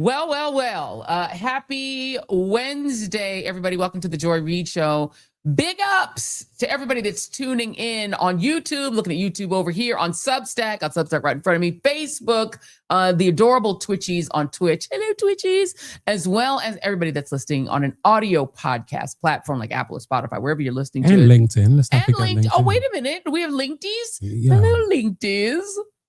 Well. Happy Wednesday, everybody. Welcome to the Joy Reid Show. Big ups to everybody that's tuning in on YouTube, looking at YouTube over here, on Substack, right in front of me, Facebook, the adorable Twitchies on Twitch. Hello, Twitchies. As well as everybody that's listening on an audio podcast platform like Apple or Spotify, wherever you're listening to it. And LinkedIn. Let's not forget LinkedIn. Oh, wait a minute. Do we have Linkties? Yeah. Hello, Linkties.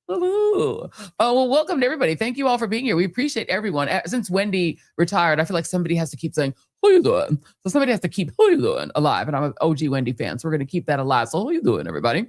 Hello. Oh, well, welcome to everybody. Thank you all for being here. We appreciate everyone. Since Wendy retired, I feel like somebody has to keep saying, "Who you doing?" So somebody has to keep "Who you doing?" alive. And I'm an OG Wendy fan, so we're going to keep that alive. So who you doing, everybody?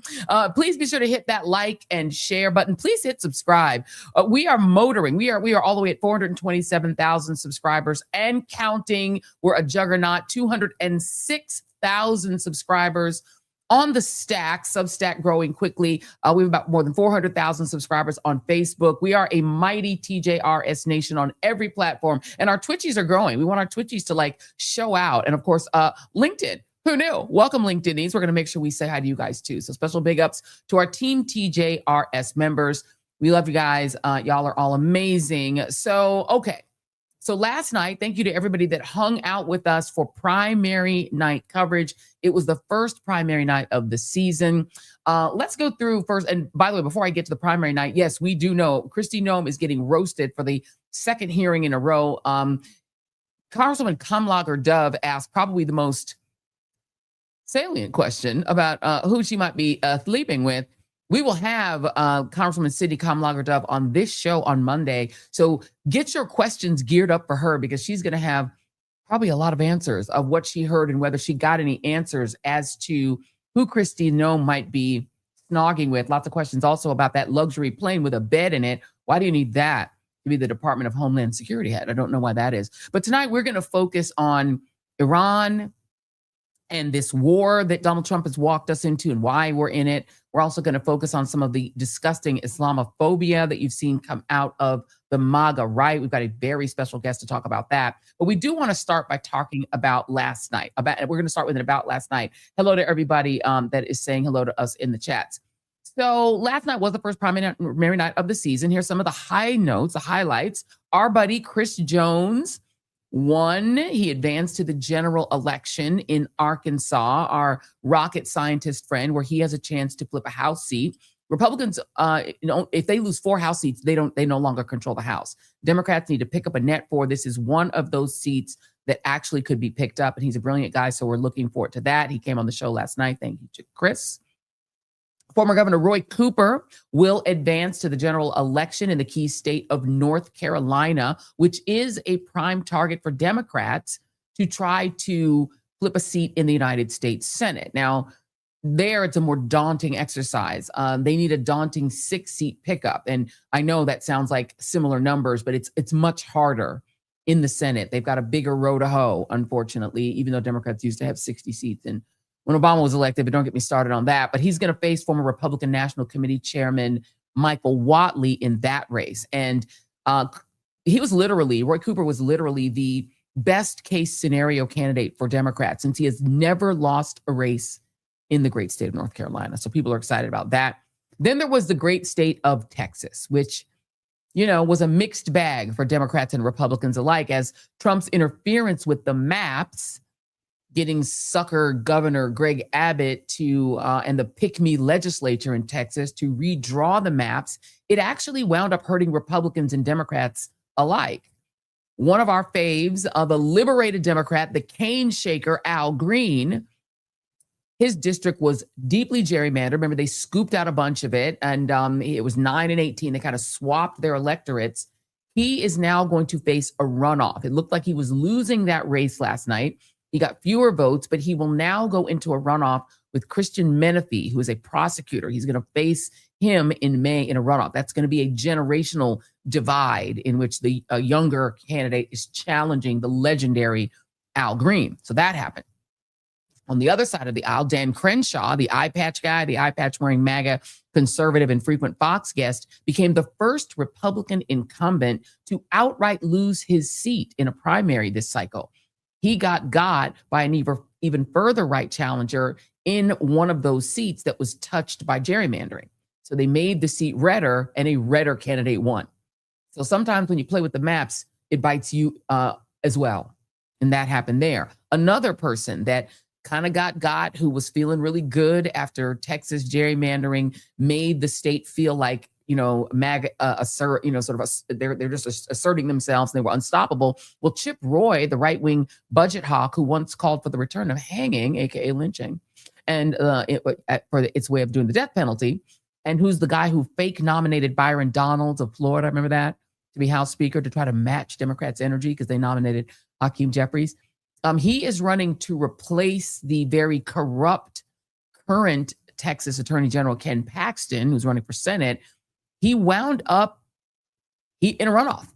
Please be sure to hit that like and share button. Please hit subscribe. We are motoring. We are all the way at 427,000 subscribers and counting. We're a juggernaut. 206,000 subscribers on the stack, Substack growing quickly. We have about more than 400,000 subscribers on Facebook. We are a mighty TJRS nation on every platform, and our Twitchies are growing. We want our Twitchies to show out. And of course, LinkedIn. Who knew? Welcome, LinkedInies. We're going to make sure we say hi to you guys too. So special big ups to our Team TJRS members. We love you guys. Y'all are all amazing. So last night, thank you to everybody that hung out with us for primary night coverage. It was the first primary night of the season. Let's go through first. And by the way, before I get to the primary night, yes, we do know Kristi Noem is getting roasted for the second hearing in a row. Congresswoman Kamlager-Dove asked probably the most salient question about who she might be sleeping with. We will have Congresswoman Sidney Kamlager-Dove on this show on Monday. So get your questions geared up for her, because she's going to have probably a lot of answers of what she heard and whether she got any answers as to who Kristi Noem might be snogging with. Lots of questions also about that luxury plane with a bed in it. Why do you need that to be the Department of Homeland Security head? I don't know why that is. But tonight we're going to focus on Iran and this war that Donald Trump has walked us into and why we're in it. We're also going to focus on some of the disgusting Islamophobia that you've seen come out of the MAGA right. We've got a very special guest to talk about that. But we do want to start by talking about last night. We're going to start with an about last night. Hello to everybody that is saying hello to us in the chats. So last night was the first primary night of the season. Here's some of the high notes, the highlights. Our buddy Chris Jones won. He advanced to the general election in Arkansas, our rocket scientist friend, where he has a chance to flip a House seat. Republicans, if they lose 4 House seats, they no longer control the House. Democrats need to pick up a net 4. This is one of those seats that actually could be picked up, and he's a brilliant guy, so we're looking forward to that. He came on the show last night. Thank you to Chris. Former Governor Roy Cooper will advance to the general election in the key state of North Carolina, which is a prime target for Democrats to try to flip a seat in the United States Senate. Now, there it's a more daunting exercise. They need a daunting 6-seat pickup. And I know that sounds like similar numbers, but it's much harder in the Senate. They've got a bigger row to hoe, unfortunately, even though Democrats used to have 60 seats and when Obama was elected, but don't get me started on that. But he's going to face former Republican National Committee Chairman Michael Whatley in that race. And Roy Cooper was literally the best case scenario candidate for Democrats, since he has never lost a race in the great state of North Carolina. So people are excited about that. Then there was the great state of Texas, which, was a mixed bag for Democrats and Republicans alike, as Trump's interference with the maps, getting sucker Governor Greg Abbott and the pick-me legislature in Texas to redraw the maps, it actually wound up hurting Republicans and Democrats alike. One of our faves, the liberated Democrat, the cane shaker, Al Green, his district was deeply gerrymandered. Remember, they scooped out a bunch of it, and it was 9 and 18. They kind of swapped their electorates. He is now going to face a runoff. It looked like he was losing that race last night. He got fewer votes, but he will now go into a runoff with Christian Menefee, who is a prosecutor. He's going to face him in May in a runoff. That's going to be a generational divide in which the younger candidate is challenging the legendary Al Green. So that happened. On the other side of the aisle, Dan Crenshaw, the eye patch guy, the eye patch wearing MAGA conservative and frequent Fox guest, became the first Republican incumbent to outright lose his seat in a primary this cycle. He got by an even further right challenger in one of those seats that was touched by gerrymandering. So they made the seat redder, and a redder candidate won. So sometimes when you play with the maps, it bites you as well. And that happened there. Another person that kind of got who was feeling really good after Texas gerrymandering made the state feel like, MAGA they're just asserting themselves and they were unstoppable. Well, Chip Roy, the right-wing budget hawk who once called for the return of hanging, aka lynching, and for its way of doing the death penalty, and who's the guy who fake nominated Byron Donalds of Florida, remember that, to be House Speaker to try to match Democrats' energy because they nominated Hakeem Jeffries. He is running to replace the very corrupt current Texas Attorney General Ken Paxton, who's running for Senate. He wound up in a runoff.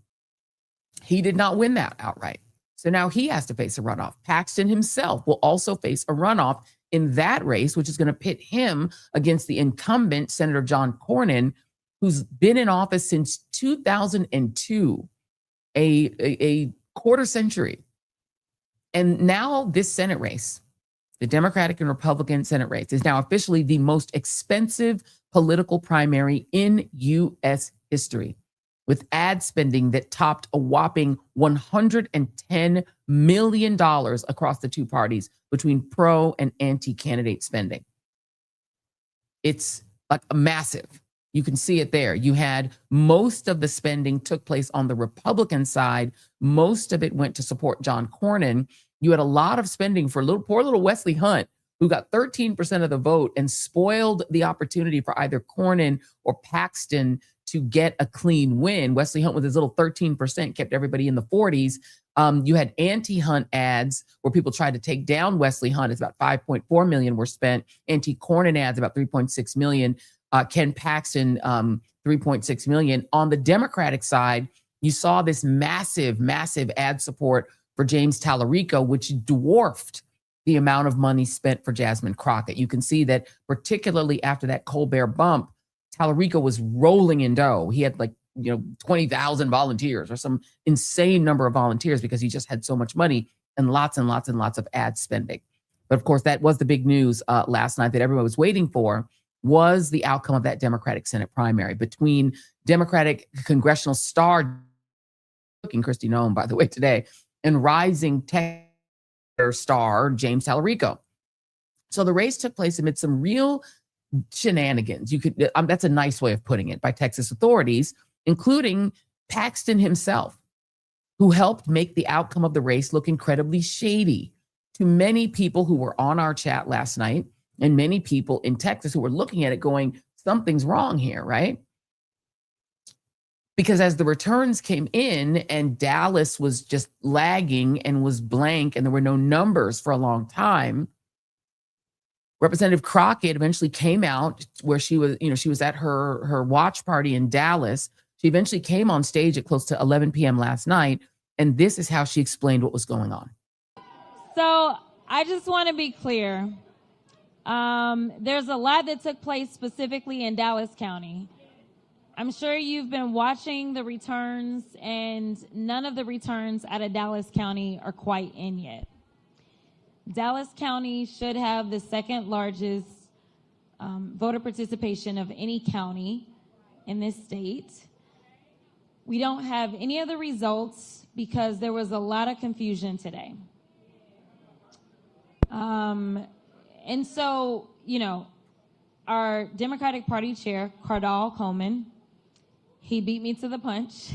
He did not win that outright. So now he has to face a runoff. Paxton himself will also face a runoff in that race, which is going to pit him against the incumbent Senator John Cornyn, who's been in office since 2002, a quarter century. And now this Senate race, the Democratic and Republican Senate race, is now officially the most expensive political primary in U.S. history, with ad spending that topped a whopping $110 million across the two parties between pro and anti-candidate spending. It's like a massive. You can see it there. You had most of the spending took place on the Republican side. Most of it went to support John Cornyn. You had a lot of spending for poor little Wesley Hunt, who got 13% of the vote and spoiled the opportunity for either Cornyn or Paxton to get a clean win. Wesley Hunt with his little 13% kept everybody in the 40s. You had anti-Hunt ads where people tried to take down Wesley Hunt. It's about $5.4 million were spent. Anti-Cornyn ads, about $3.6 million. Ken Paxton, $3.6 million. On the Democratic side, you saw this massive, massive ad support for James Talarico, which dwarfed the amount of money spent for Jasmine Crockett. You can see that particularly after that Colbert bump, Talarico was rolling in dough. He had 20,000 volunteers or some insane number of volunteers because he just had so much money and lots and lots and lots of ad spending. But of course, that was the big news last night that everyone was waiting for, was the outcome of that Democratic Senate primary between Democratic congressional star, looking Kristi Noem, by the way, today, and rising tech star James Talarico. So the race took place amid some real shenanigans. That's a nice way of putting it, by Texas authorities, including Paxton himself, who helped make the outcome of the race look incredibly shady to many people who were on our chat last night and many people in Texas who were looking at it going, something's wrong here, right? Because as the returns came in and Dallas was just lagging and was blank and there were no numbers for a long time, Representative Crockett eventually came out where she was at her watch party in Dallas. She eventually came on stage at close to 11 p.m. last night, and this is how she explained what was going on. So I just want to be clear. There's a lot that took place specifically in Dallas County. I'm sure you've been watching the returns, and none of the returns out of Dallas County are quite in yet. Dallas County should have the second largest voter participation of any county in this state. We don't have any of the results because there was a lot of confusion today. And so, our Democratic Party chair, Cardall Coleman, he beat me to the punch,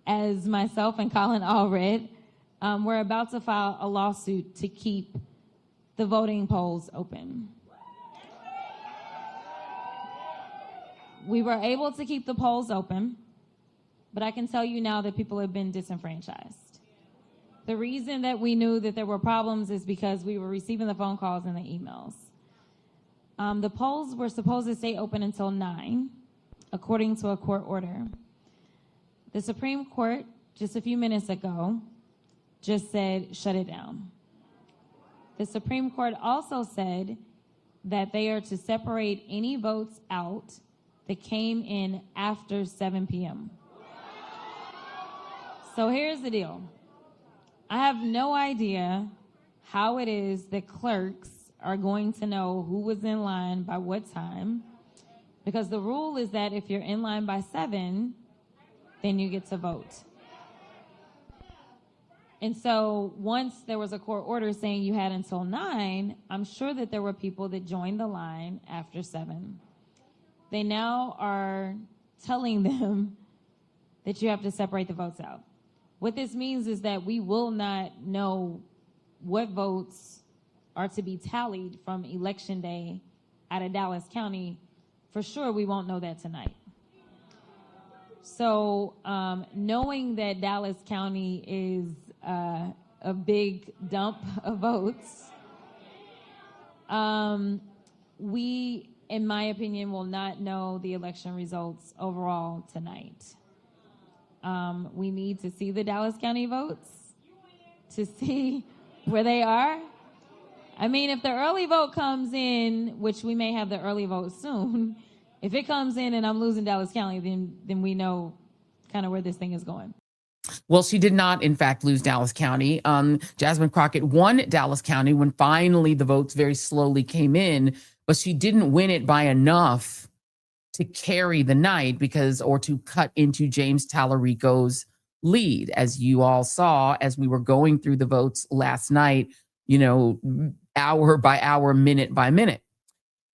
as myself and Colin Allred. We're about to file a lawsuit to keep the voting polls open. We were able to keep the polls open, but I can tell you now that people have been disenfranchised. The reason that we knew that there were problems is because we were receiving the phone calls and the emails. The polls were supposed to stay open until 9, according to a court order. The Supreme Court, just a few minutes ago, just said, shut it down. The Supreme Court also said that they are to separate any votes out that came in after 7 p.m. So here's the deal. I have no idea how it is that clerks are going to know who was in line by what time, because the rule is that if you're in line by 7, then you get to vote. And so once there was a court order saying you had until 9, I'm sure that there were people that joined the line after 7. They now are telling them that you have to separate the votes out. What this means is that we will not know what votes are to be tallied from Election Day out of Dallas County. For sure, we won't know that tonight. So knowing that Dallas County is a big dump of votes, we, in my opinion, will not know the election results overall tonight. We need to see the Dallas County votes to see where they are. I mean, if the early vote comes in, which we may have the early vote soon, if it comes in and I'm losing Dallas County, then we know kind of where this thing is going. Well, she did not, in fact, lose Dallas County. Jasmine Crockett won Dallas County when finally the votes very slowly came in, but she didn't win it by enough to carry the night or to cut into James Talarico's lead. As you all saw, as we were going through the votes last night, hour by hour, minute by minute.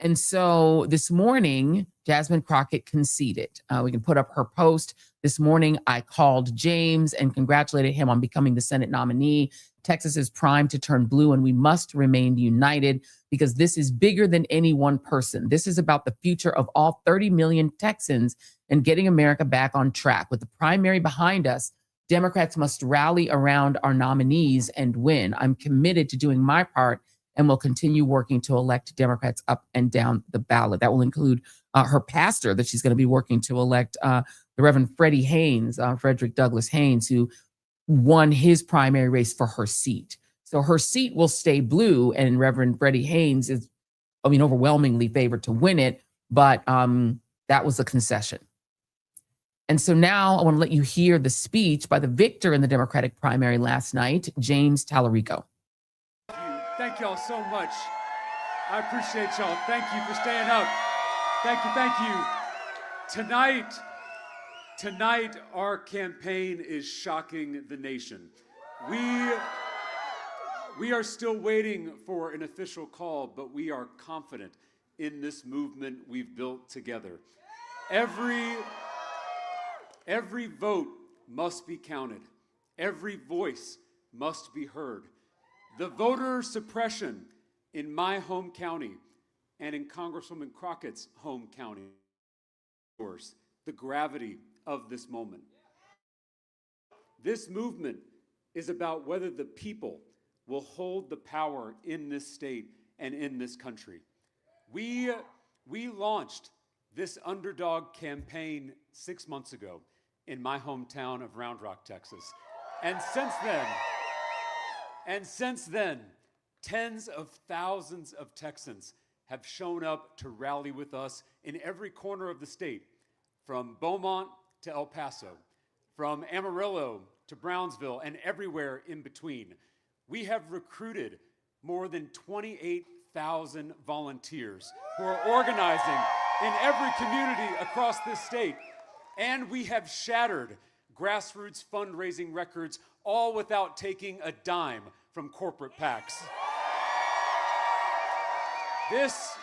And so this morning, Jasmine Crockett conceded. We can put up her post. This morning, I called James and congratulated him on becoming the Senate nominee. Texas is primed to turn blue, and we must remain united because this is bigger than any one person. This is about the future of all 30 million Texans and getting America back on track. With the primary behind us, Democrats must rally around our nominees and win. I'm committed to doing my part and will continue working to elect Democrats up and down the ballot. That will include her pastor that she's going to be working to elect, the Reverend Freddie Haynes, Frederick Douglass Haynes, who won his primary race for her seat. So her seat will stay blue, and Reverend Freddie Haynes is, overwhelmingly favored to win it, but that was a concession. And so now I want to let you hear the speech by the victor in the Democratic primary last night, James Talarico. Thank y'all so much. I appreciate y'all. Thank you for staying up. Thank you. Tonight, our campaign is shocking the nation. We are still waiting for an official call, but we are confident in this movement we've built together. Every vote must be counted. Every voice must be heard. The voter suppression in my home county and in Congresswoman Crockett's home county, the gravity of this moment. This movement is about whether the people will hold the power in this state and in this country. We launched this underdog campaign 6 months ago in my hometown of Round Rock, Texas. And since then, tens of thousands of Texans have shown up to rally with us in every corner of the state, from Beaumont to El Paso, from Amarillo to Brownsville, and everywhere in between. We have recruited more than 28,000 volunteers who are organizing in every community across this state. And we have shattered grassroots fundraising records, all without taking a dime from corporate PACs. This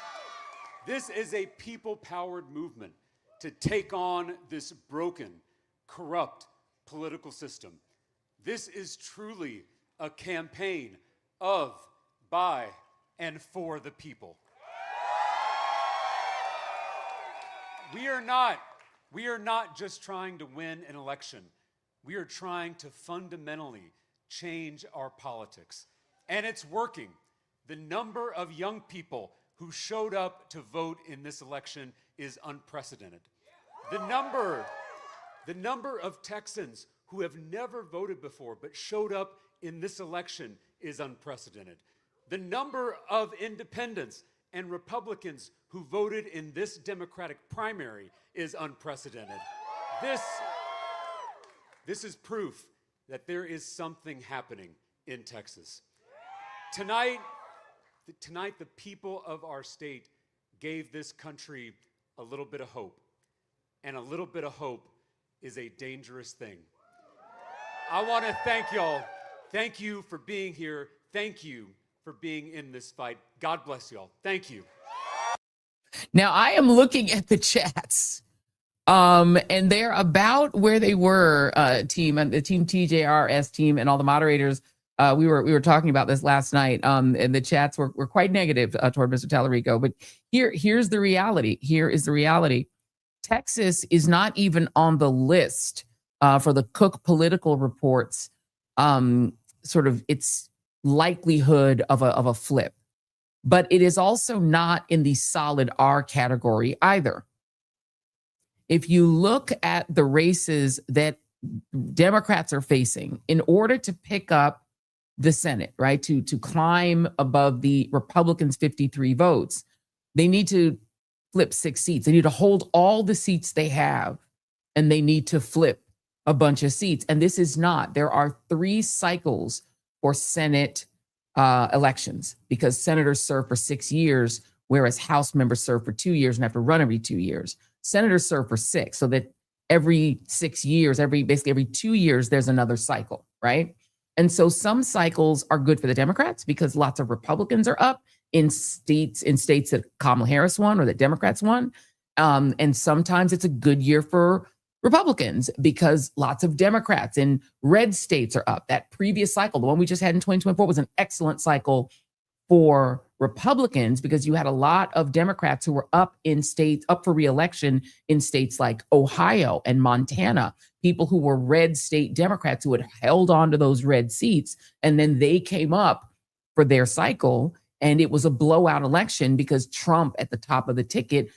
is a people-powered movement to take on this broken, corrupt political system. This is truly a campaign of, by, and for the people. We are not just trying to win an election. We are trying to fundamentally change our politics. And it's working. The number of young people who showed up to vote in this election is unprecedented. The number of Texans who have never voted before but showed up in this election is unprecedented. The number of independents and Republicans who voted in this Democratic primary is unprecedented. This is proof that there is something happening in Texas. Tonight, the people of our state gave this country a little bit of hope. And a little bit of hope is a dangerous thing. I want to thank y'all Thank you for being here. Thank you for being in this fight. God bless y'all. Thank you. Now, I am looking at the chats, and they're about where they were, team, and the team TJRS team and all the moderators. We were talking about this last night, and the chats were quite negative toward Mr. Talarico. But here's the reality. Here is the reality. Texas is not even on the list for the Cook Political Report's sort of its likelihood of a flip. But it is also not in the solid R category either. If you look at the races that Democrats are facing, in order to pick up the Senate, right, to climb above the Republicans' 53 votes, they need to flip 6 seats. They need to hold all the seats they have, and they need to flip a bunch of seats. And this is not. There are 3 cycles for Senate elections, because senators serve for 6 years, whereas House members serve for 2 years and have to run every 2 years. Senators serve for 6, so that every 6 years, basically every 2 years, there's another cycle, right? And so some cycles are good for the Democrats because lots of Republicans are up in states that Kamala Harris won or that Democrats won. And sometimes it's a good year for Republicans because lots of Democrats in red states are up. That previous cycle, the one we just had in 2024, was an excellent cycle for Republicans because you had a lot of Democrats who were up for re-election in states like Ohio and Montana, people who were red state Democrats who had held on to those red seats, and then they came up for their cycle, and it was a blowout election because Trump at the top of the ticket,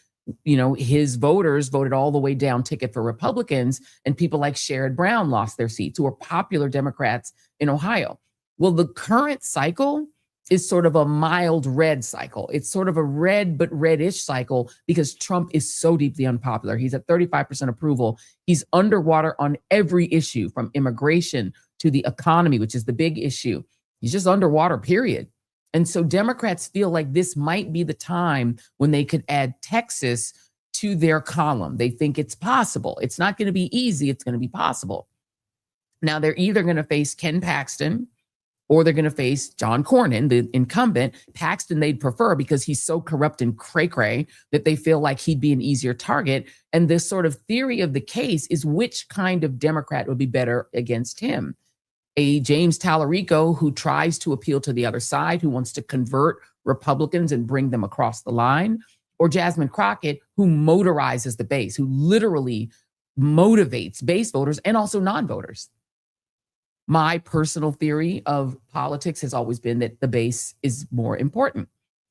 his voters voted all the way down ticket for Republicans, and people like Sherrod Brown lost their seats, who were popular Democrats in Ohio. Well, the current cycle is sort of a mild red cycle. It's sort of a red but reddish cycle because Trump is so deeply unpopular. He's at 35% approval. He's underwater on every issue, from immigration to the economy, which is the big issue. He's just underwater, period. And so Democrats feel like this might be the time when they could add Texas to their column. They think it's possible. It's not going to be easy. It's going to be possible. Now, they're either going to face Ken Paxton or they're going to face John Cornyn, the incumbent. Paxton they'd prefer because he's so corrupt and cray-cray that they feel like he'd be an easier target. And this sort of theory of the case is which kind of Democrat would be better against him. A James Talarico who tries to appeal to the other side, who wants to convert Republicans and bring them across the line, or Jasmine Crockett, who motorizes the base, who literally motivates base voters and also non-voters. My personal theory of politics has always been that the base is more important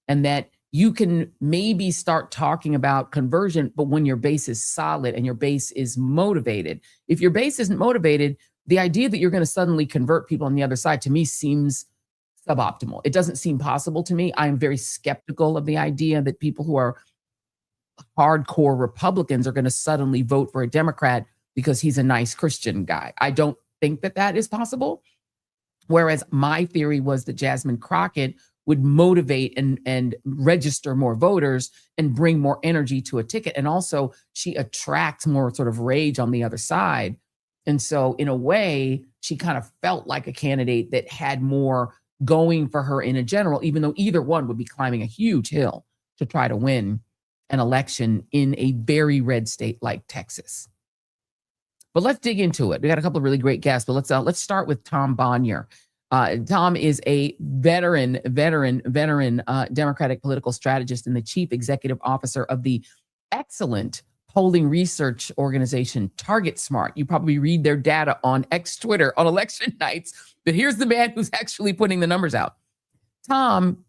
and that you can maybe start talking about conversion, but when your base is solid and your base is motivated. If your base isn't motivated, the idea that you're going to suddenly convert people on the other side to me seems suboptimal. It doesn't seem possible to me. I'm very skeptical of the idea that people who are hardcore Republicans are going to suddenly vote for a Democrat because he's a nice Christian guy. I don't think that is possible. Whereas my theory was that Jasmine Crockett would motivate and register more voters and bring more energy to a ticket. And also she attracts more sort of rage on the other side. And so in a way, she kind of felt like a candidate that had more going for her in a general, even though either one would be climbing a huge hill to try to win an election in a very red state like Texas. But let's dig into it. We got a couple of really great guests, but let's start with Tom Bonier. Tom is a veteran Democratic political strategist and the chief executive officer of the excellent polling research organization Target Smart. You probably read their data on Twitter on election nights, but here's the man who's actually putting the numbers out. Tom,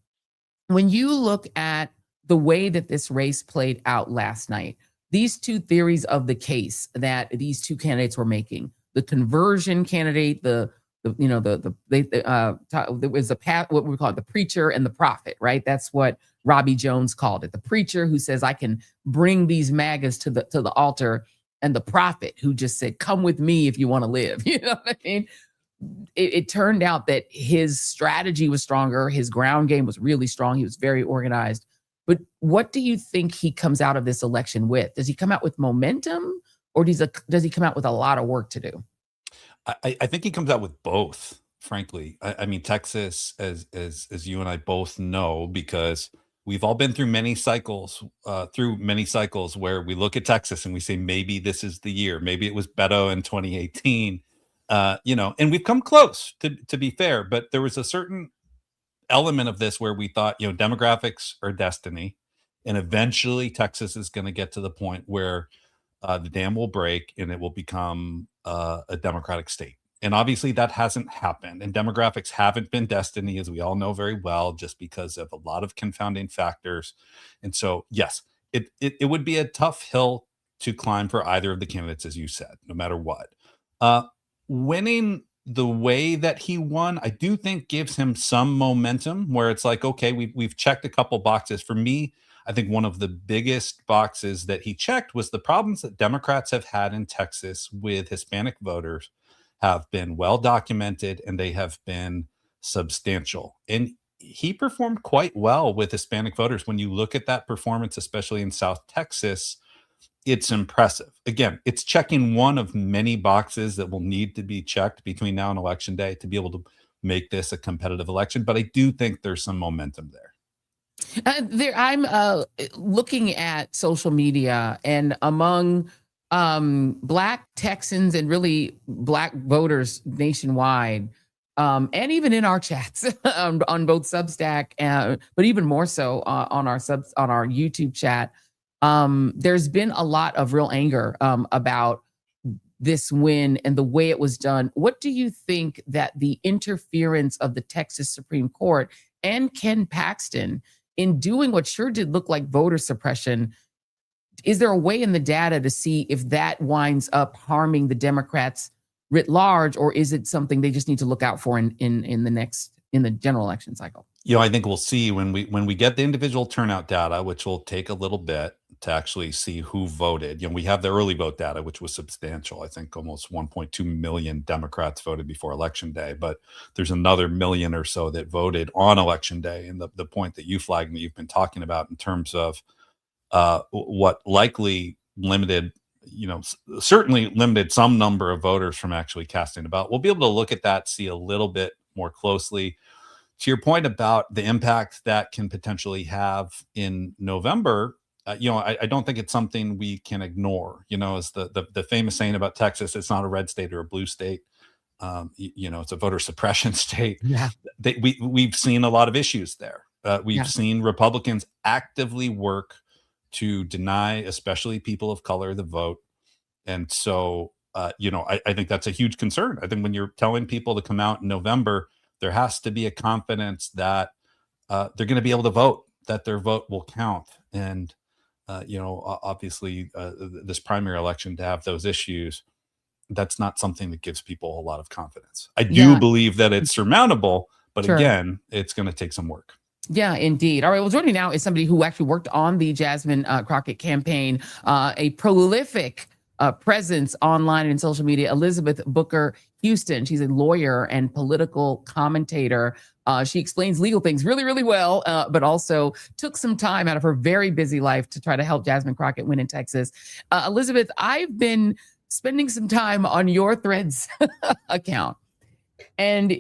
when you look at the way that this race played out last night, these two theories of the case that these two candidates were making, the conversion candidate, there was a path, what we call it, the preacher and the prophet, right? That's what Robbie Jones called it. The preacher who says, I can bring these MAGAs to the altar, and the prophet who just said, come with me if you want to live. You know what I mean? It turned out that his strategy was stronger. His ground game was really strong. He was very organized. But what do you think he comes out of this election with? Does he come out with momentum, or does he come out with a lot of work to do? I think he comes out with both, frankly. I mean, Texas, as you and I both know, because we've all been through many cycles, where we look at Texas and we say, maybe this is the year. Maybe it was Beto in 2018, and we've come close, to be fair. But there was a certain element of this where we thought, demographics are destiny, and eventually Texas is going to get to the point where the dam will break and it will become a democratic state. And obviously that hasn't happened. And demographics haven't been destiny, as we all know very well, just because of a lot of confounding factors. And so, yes, it would be a tough hill to climb for either of the candidates, as you said, no matter what. Winning the way that he won, I do think gives him some momentum, where it's like, okay, we've checked a couple boxes. For me, I think one of the biggest boxes that he checked was the problems that Democrats have had in Texas with Hispanic voters have been well documented, and they have been substantial. And he performed quite well with Hispanic voters. When you look at that performance, especially in South Texas, it's impressive. Again, it's checking one of many boxes that will need to be checked between now and election day to be able to make this a competitive election. But I do think there's some momentum there. I'm looking at social media, and among Black Texans and really Black voters nationwide, and even in our chats on both Substack, but even more so on our YouTube chat, there's been a lot of real anger about this win and the way it was done. What do you think that the interference of the Texas Supreme Court and Ken Paxton in doing what sure did look like voter suppression, is there a way in the data to see if that winds up harming the Democrats writ large, or is it something they just need to look out for in the general election cycle? I think we'll see when we get the individual turnout data, which will take a little bit to actually see who voted. We have the early vote data, which was substantial. I think almost 1.2 million Democrats voted before election day, but there's another million or so that voted on election day. And the point that you flagged and that you've been talking about in terms of what likely limited, certainly limited some number of voters from actually casting a ballot. We'll be able to look at that, see a little bit more closely. To your point about the impact that can potentially have in November, I don't think it's something we can ignore. As the famous saying about Texas, it's not a red state or a blue state. It's a voter suppression state. Yeah. We've seen a lot of issues there. We've seen Republicans actively work to deny, especially people of color, the vote. And so, I think that's a huge concern. I think when you're telling people to come out in November, there has to be a confidence that they're going to be able to vote, that their vote will count. And, obviously, this primary election, to have those issues, that's not something that gives people a lot of confidence. I do believe that it's surmountable, but again, it's going to take some work. Yeah, indeed. All right. Well, joining me now is somebody who actually worked on the Jasmine Crockett campaign, a prolific presence online and social media, Elizabeth Booker Houston. She's a lawyer and political commentator. She explains legal things really, really well, but also took some time out of her very busy life to try to help Jasmine Crockett win in Texas. Elizabeth, I've been spending some time on your Threads account. And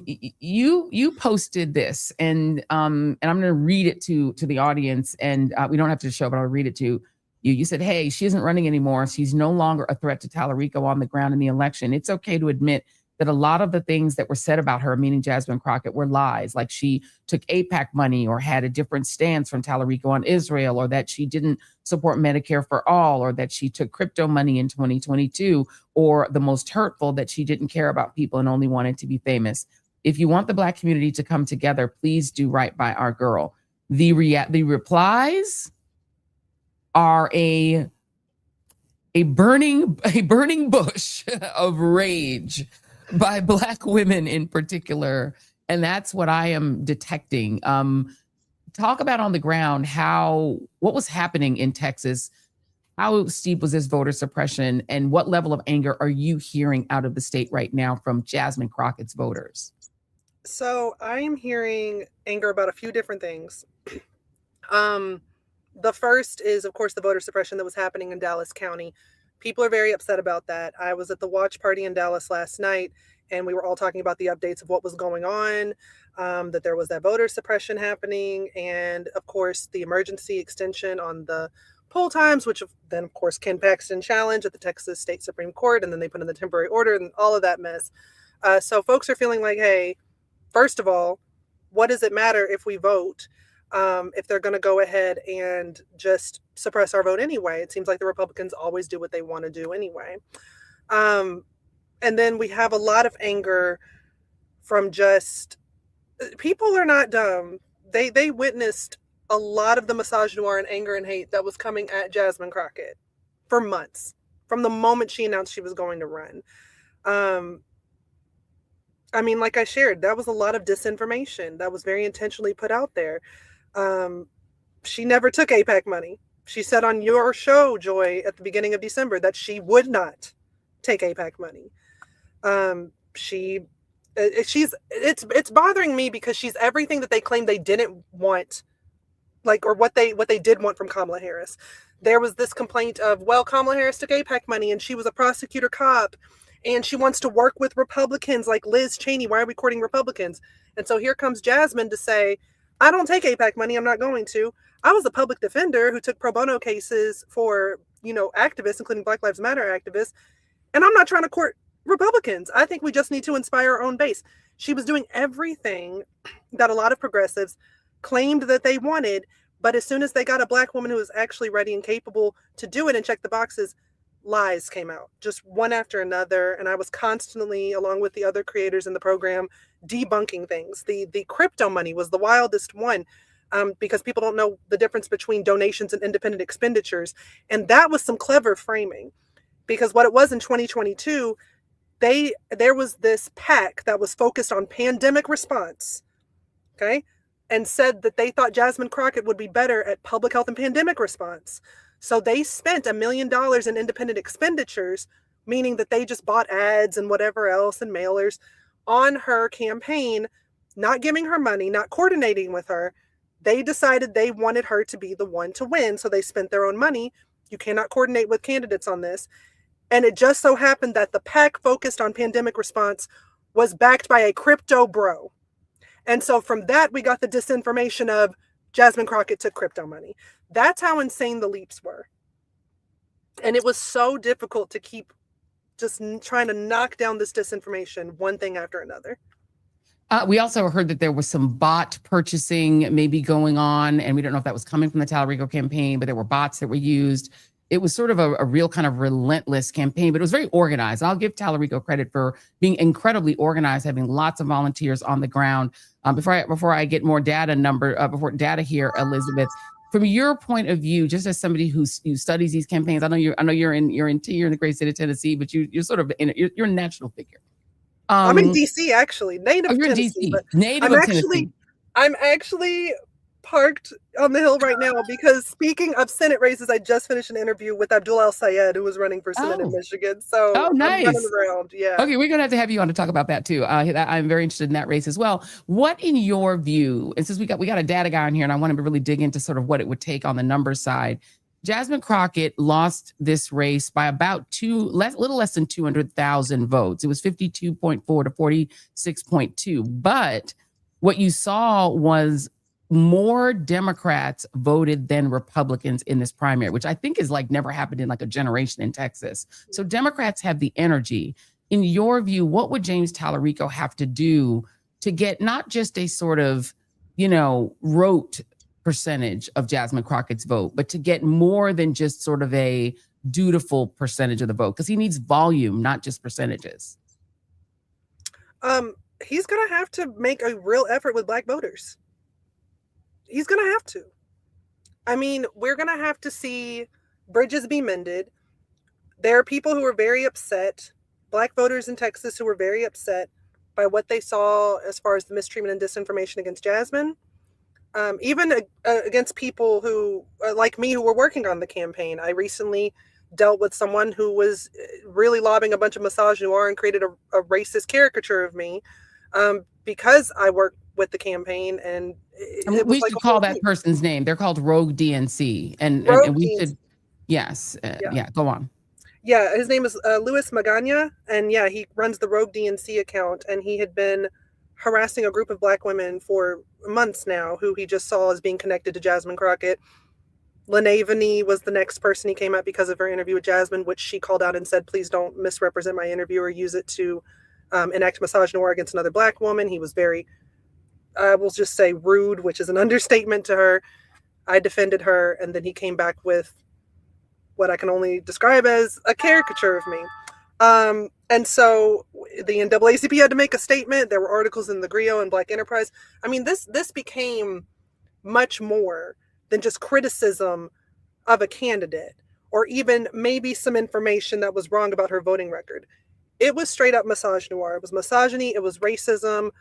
you posted this, and I'm going to read it to the audience, and we don't have to show, but I'll read it to you. You said, hey, she isn't running anymore. She's no longer a threat to Talarico on the ground in the election. It's okay to admit that a lot of the things that were said about her, meaning Jasmine Crockett, were lies, like she took AIPAC money or had a different stance from Talarico on Israel, or that she didn't support Medicare for all, or that she took crypto money in 2022, or the most hurtful, that she didn't care about people and only wanted to be famous. If you want the Black community to come together, please do right by our girl. The replies are a burning bush of rage by Black women in particular. And that's what I am detecting. Talk about on the ground what was happening in Texas. How steep was this voter suppression, and what level of anger are you hearing out of the state right now from Jasmine Crockett's voters? So I am hearing anger about a few different things. The first is, of course, the voter suppression that was happening in Dallas County. People are very upset about that. I was at the watch party in Dallas last night, and we were all talking about the updates of what was going on, that there was that voter suppression happening, and of course the emergency extension on the poll times, which then of course Ken Paxton challenged at the Texas State Supreme Court, and then they put in the temporary order and all of that mess. So folks are feeling like, hey, first of all, what does it matter if we vote if they're going to go ahead and just suppress our vote anyway? It seems like the Republicans always do what they want to do anyway. And then we have a lot of anger from just people are not dumb. They witnessed a lot of the misogynoir and anger and hate that was coming at Jasmine Crockett for months, from the moment she announced she was going to run. I mean, like I shared, that was a lot of disinformation that was very intentionally put out there. She never took AIPAC money. She said on your show, Joy, at the beginning of December, that she would not take AIPAC money. It's bothering me because she's everything that they claim they didn't want, like, or what they did want from Kamala Harris. There was this complaint of, well, Kamala Harris took AIPAC money and she was a prosecutor cop and she wants to work with Republicans like Liz Cheney. Why are we courting Republicans? And so here comes Jasmine to say, I don't take AIPAC money. I'm not going to. I was a public defender who took pro bono cases for, activists, including Black Lives Matter activists. And I'm not trying to court Republicans. I think we just need to inspire our own base. She was doing everything that a lot of progressives claimed that they wanted. But as soon as they got a Black woman who was actually ready and capable to do it and check the boxes, lies came out, just one after another. And I was constantly, along with the other creators in the program, debunking things. The crypto money was the wildest one, because people don't know the difference between donations and independent expenditures. And that was some clever framing, because what it was in 2022, there was this PAC that was focused on pandemic response, okay, and said that they thought Jasmine Crockett would be better at public health and pandemic response. So they spent $1 million in independent expenditures, meaning that they just bought ads and whatever else and mailers on her campaign, not giving her money, not coordinating with her. They decided they wanted her to be the one to win. So they spent their own money. You cannot coordinate with candidates on this. And it just so happened that the PAC focused on pandemic response was backed by a crypto bro. And so from that, we got the disinformation of Jasmine Crockett took crypto money. That's how insane the leaps were. And it was so difficult to keep just trying to knock down this disinformation, one thing after another. We also heard that there was some bot purchasing maybe going on, and we don't know if that was coming from the Talarico campaign, but there were bots that were used. It was sort of a real kind of relentless campaign, but it was very organized. I'll give Talarico credit for being incredibly organized, having lots of volunteers on the ground. Before I get more data here, Elizabeth, from your point of view, just as somebody who studies these campaigns, I know you're in the great state of Tennessee, but you're sort of you're a national figure. I'm in DC, actually, native you're Tennessee. In DC, native of Tennessee. I'm actually parked on the hill right now because, speaking of Senate races, I just finished an interview with Abdul Al-Sayed, who was running for Senate in Michigan. So nice. I'm running around. Yeah. Okay, we're gonna have you on to talk about that too. I'm very interested in that race as well. What, in your view, and since we got a data guy on here, and I want to really dig into sort of what it would take on the numbers side. Jasmine Crockett lost this race by about little less than 200,000 votes. It was 52.4 to 46.2. But what you saw was more Democrats voted than Republicans in this primary, which I think is like never happened in like a generation in Texas. So Democrats have the energy. In your view, what would James Talarico have to do to get not just a sort of, rote percentage of Jasmine Crockett's vote, but to get more than just sort of a dutiful percentage of the vote? Because he needs volume, not just percentages. He's going to have to make a real effort with Black voters. He's going to have to. I mean, we're going to have to see bridges be mended. There are people who are very upset, Black voters in Texas who were very upset by what they saw as far as the mistreatment and disinformation against Jasmine. Even against people who, like me, who were working on the campaign. I recently dealt with someone who was really lobbing a bunch of misogynoir and created a racist caricature of me because I worked with the campaign. And we should call that person's name. They're called Rogue DNC. And we should, yes. Yeah, go on. Yeah, his name is Louis Magana, and yeah, he runs the Rogue DNC account, and he had been harassing a group of Black women for months now, who he just saw as being connected to Jasmine Crockett. Lanae was the next person he came at because of her interview with Jasmine, which she called out and said, please don't misrepresent my interview or use it to enact misogyny against another Black woman. He was very, I will just say, rude, which is an understatement to her. I defended her, and then he came back with what I can only describe as a caricature of me. And so the NAACP had to make a statement. There were articles in the Griot and Black Enterprise. I mean, this became much more than just criticism of a candidate, or even maybe some information that was wrong about her voting record. It was straight up misogyny. It was misogyny. It was racism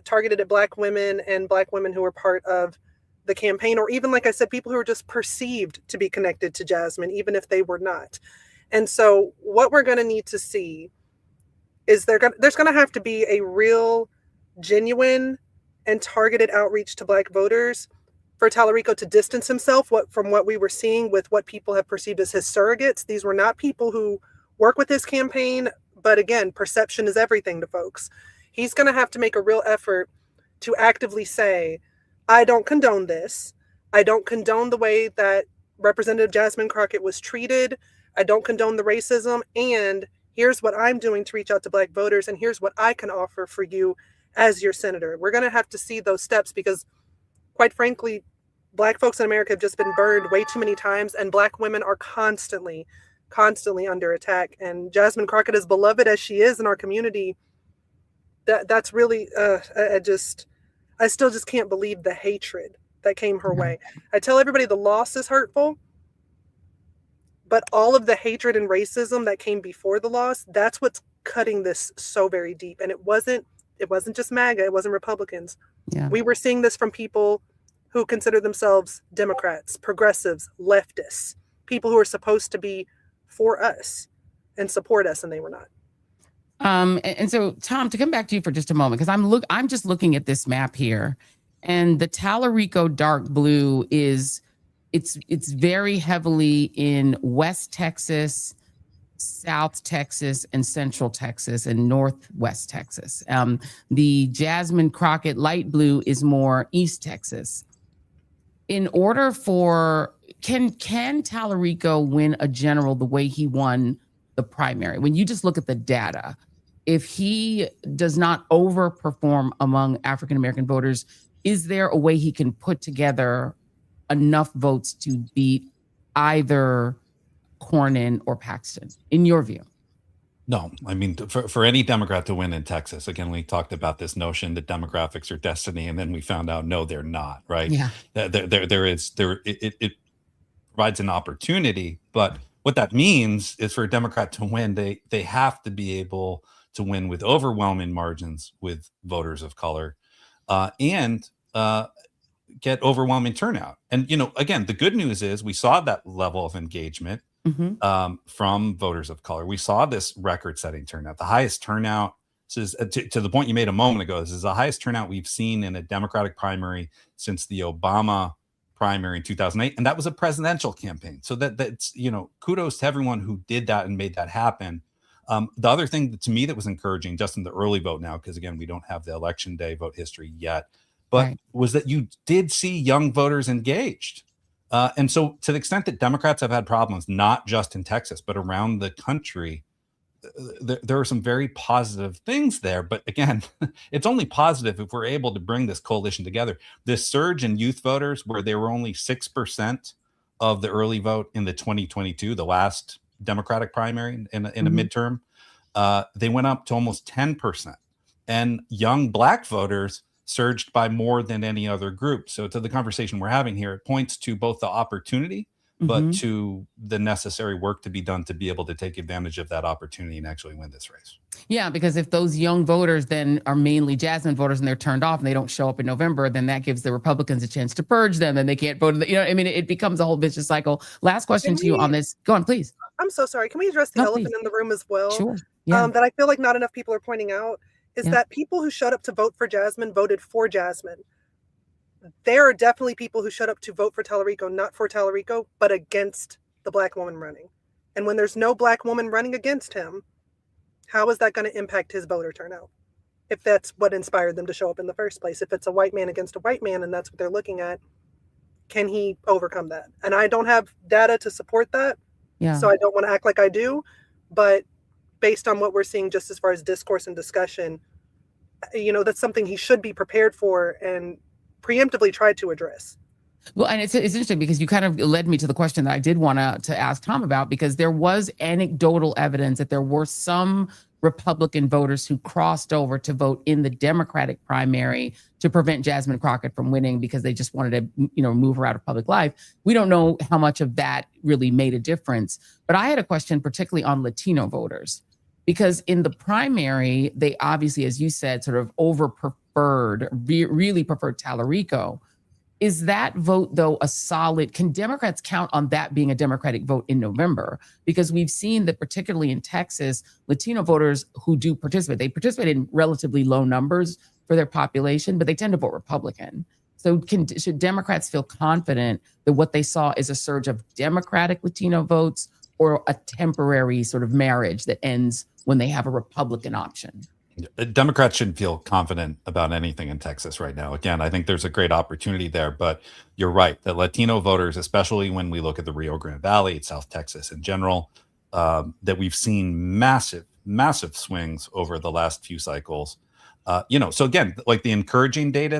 targeted at Black women and Black women who were part of the campaign, or even, like I said, people who were just perceived to be connected to Jasmine, even if they were not. And so what we're going to need to see is there's going to have to be a real, genuine, and targeted outreach to Black voters for Talarico to distance himself from what we were seeing with what people have perceived as his surrogates. These were not people who work with his campaign, but again, perception is everything to folks. He's going to have to make a real effort to actively say, I don't condone this. I don't condone the way that Representative Jasmine Crockett was treated. I don't condone the racism. And here's what I'm doing to reach out to Black voters. And here's what I can offer for you as your senator. We're going to have to see those steps because, quite frankly, Black folks in America have just been burned way too many times. And Black women are constantly under attack. And Jasmine Crockett, as beloved as she is in our community, that's really, I still just can't believe the hatred that came her way. I tell everybody the loss is hurtful, but all of the hatred and racism that came before the loss, that's what's cutting this so very deep. And it wasn't just MAGA, it wasn't Republicans. Yeah. We were seeing this from people who consider themselves Democrats, progressives, leftists, people who are supposed to be for us and support us, and they were not. And so, Tom, to come back to you for just a moment, because I'm just looking at this map here, and the Talarico dark blue it's very heavily in West Texas, South Texas, and Central Texas, and Northwest Texas. The Jasmine Crockett light blue is more East Texas. In order can Talarico win a general the way he won the primary? When you just look at the data, if he does not overperform among African-American voters, is there a way he can put together enough votes to beat either Cornyn or Paxton, in your view? No, I mean, for any Democrat to win in Texas, again, we talked about this notion that demographics are destiny, and then we found out, no, they're not, right? Yeah. It provides an opportunity, but what that means is for a Democrat to win, they have to be able to win with overwhelming margins with voters of color, and get overwhelming turnout. And, again, the good news is we saw that level of engagement from voters of color. We saw this record-setting turnout, the highest turnout. This is to the point you made a moment ago. This is the highest turnout we've seen in a Democratic primary since the Obama primary in 2008, and that was a presidential campaign. So that's kudos to everyone who did that and made that happen. The other thing that, to me, that was encouraging, just in the early vote now, because again, we don't have the election day vote history yet, but was that you did see young voters engaged. And so to the extent that Democrats have had problems, not just in Texas, but around the country, there are some very positive things there. But again, it's only positive if we're able to bring this coalition together. This surge in youth voters, where they were only 6% of the early vote in the 2022, the last Democratic primary in a midterm, they went up to almost 10%. And young Black voters surged by more than any other group. So to the conversation we're having here, it points to both the opportunity, but to the necessary work to be done to be able to take advantage of that opportunity and actually win this race. Yeah, because if those young voters then are mainly Jasmine voters and they're turned off and they don't show up in November, then that gives the Republicans a chance to purge them and they can't vote. It becomes a whole vicious cycle. Last question to you on this. Go on, please. I'm so sorry. Can we address the elephant in the room as well? Sure. Yeah. That I feel like not enough people are pointing out is that people who showed up to vote for Jasmine voted for Jasmine. There are definitely people who showed up to vote for Talarico, not for Talarico, but against the Black woman running. And when there's no Black woman running against him, how is that going to impact his voter turnout? If that's what inspired them to show up in the first place. If it's a white man against a white man and that's what they're looking at, can he overcome that? And I don't have data to support that. Yeah. So I don't want to act like I do. But based on what we're seeing just as far as discourse and discussion, that's something he should be prepared for and preemptively try to address. Well, and it's interesting because you kind of led me to the question that I did want to ask Tom about, because there was anecdotal evidence that there were some Republican voters who crossed over to vote in the Democratic primary to prevent Jasmine Crockett from winning because they just wanted to, move her out of public life. We don't know how much of that really made a difference. But I had a question particularly on Latino voters, because in the primary, they obviously, as you said, sort of really preferred Talarico. Is that vote, though, can Democrats count on that being a Democratic vote in November? Because we've seen that particularly in Texas, Latino voters who do participate, they participate in relatively low numbers for their population, but they tend to vote Republican. So should Democrats feel confident that what they saw is a surge of Democratic Latino votes or a temporary sort of marriage that ends when they have a Republican option? Democrats shouldn't feel confident about anything in Texas right now. Again, I think there's a great opportunity there, but you're right that Latino voters, especially when we look at the Rio Grande Valley, South Texas in general, that we've seen massive swings over the last few cycles. So again, like the encouraging data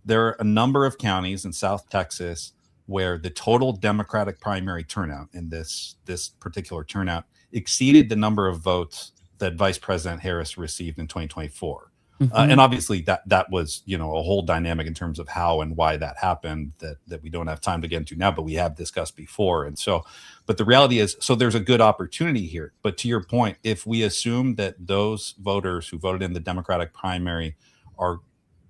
there are a number of counties in South Texas where the total Democratic primary turnout in this particular turnout exceeded the number of votes that Vice President Harris received in 2024. Mm-hmm. And obviously that was, a whole dynamic in terms of how and why that happened that we don't have time to get into now, but we have discussed before. And so, but the reality is, so there's a good opportunity here. But to your point, if we assume that those voters who voted in the Democratic primary are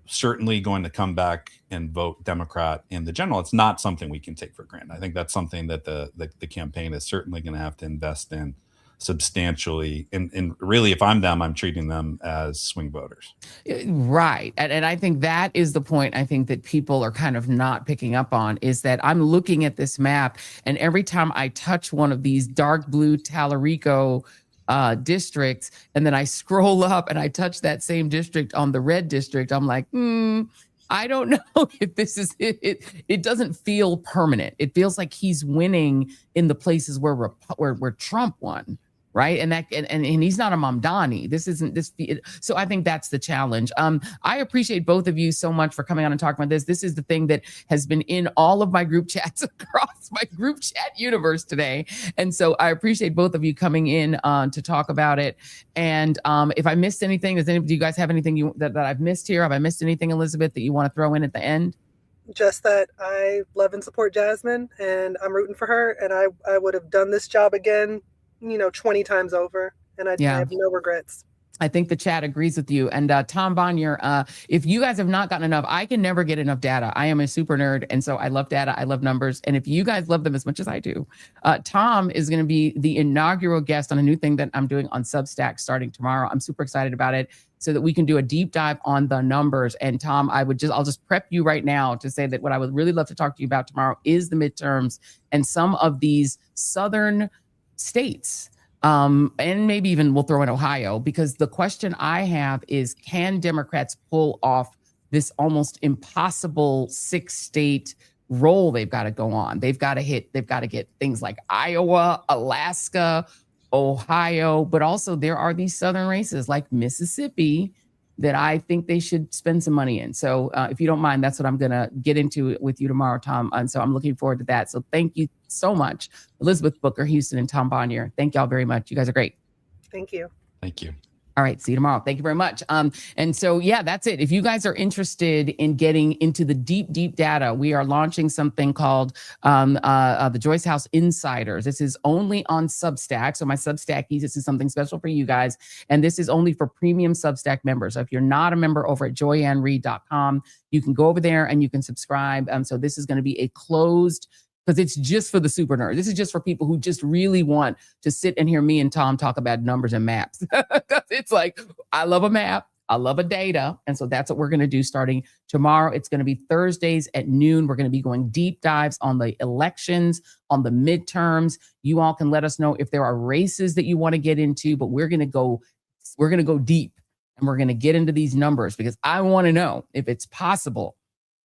certainly going to come back and vote Democrat in the general, it's not something we can take for granted. I think that's something that the campaign is certainly going to have to invest in substantially. And really, if I'm them, I'm treating them as swing voters. Right. And I think that is the point I think that people are kind of not picking up on, is that I'm looking at this map, and every time I touch one of these dark blue Talarico districts, and then I scroll up and I touch that same district on the red district, I'm like, I don't know if this is it. It doesn't feel permanent. It feels like he's winning in the places where Trump won. Right. And he's not a Mamdani. This isn't this. So I think that's the challenge. I appreciate both of you so much for coming on and talking about this. This is the thing that has been in all of my group chats across my group chat universe today. And so I appreciate both of you coming in to talk about it. And if I missed anything, do you guys have anything that I've missed here? Have I missed anything, Elizabeth, that you want to throw in at the end? Just that I love and support Jasmine, and I'm rooting for her. And I would have done this job again 20 times over, and I have no regrets. I think the chat agrees with you. And Tom Bonier, if you guys have not gotten enough, I can never get enough data. I am a super nerd, and so I love data. I love numbers. And if you guys love them as much as I do, Tom is going to be the inaugural guest on a new thing that I'm doing on Substack starting tomorrow. I'm super excited about it, so that we can do a deep dive on the numbers. And Tom, I'll just prep you right now to say that what I would really love to talk to you about tomorrow is the midterms and some of these southern states. And maybe even we'll throw in Ohio, because the question I have is, can Democrats pull off this almost impossible 6-state roll they've got to go on? They've got to get things like Iowa, Alaska, Ohio, but also there are these southern races like Mississippi that I think they should spend some money in. So if you don't mind, that's what I'm going to get into with you tomorrow, Tom. And so I'm looking forward to that. So thank you so much, Elizabeth Booker Houston and Tom Bonier. Thank y'all very much. You guys are great. Thank you. Thank you. All right. See you tomorrow. Thank you very much. And so, yeah, that's it. If you guys are interested in getting into the deep data, we are launching something called the Joyce House Insiders. This is only on Substack. So my Substackies, this is something special for you guys. And this is only for premium Substack members. So if you're not a member over at joyannereid.com, you can go over there and you can subscribe. So this is going to be a closed, because it's just for the super nerds. This is just for people who just really want to sit and hear me and Tom talk about numbers and maps. It's like, I love a map. I love a data. And so that's what we're going to do starting tomorrow. It's going to be Thursdays at noon. We're going to be going deep dives on the elections, on the midterms. You all can let us know if there are races that you want to get into, but we're going to go deep, and we're going to get into these numbers, because I want to know if it's possible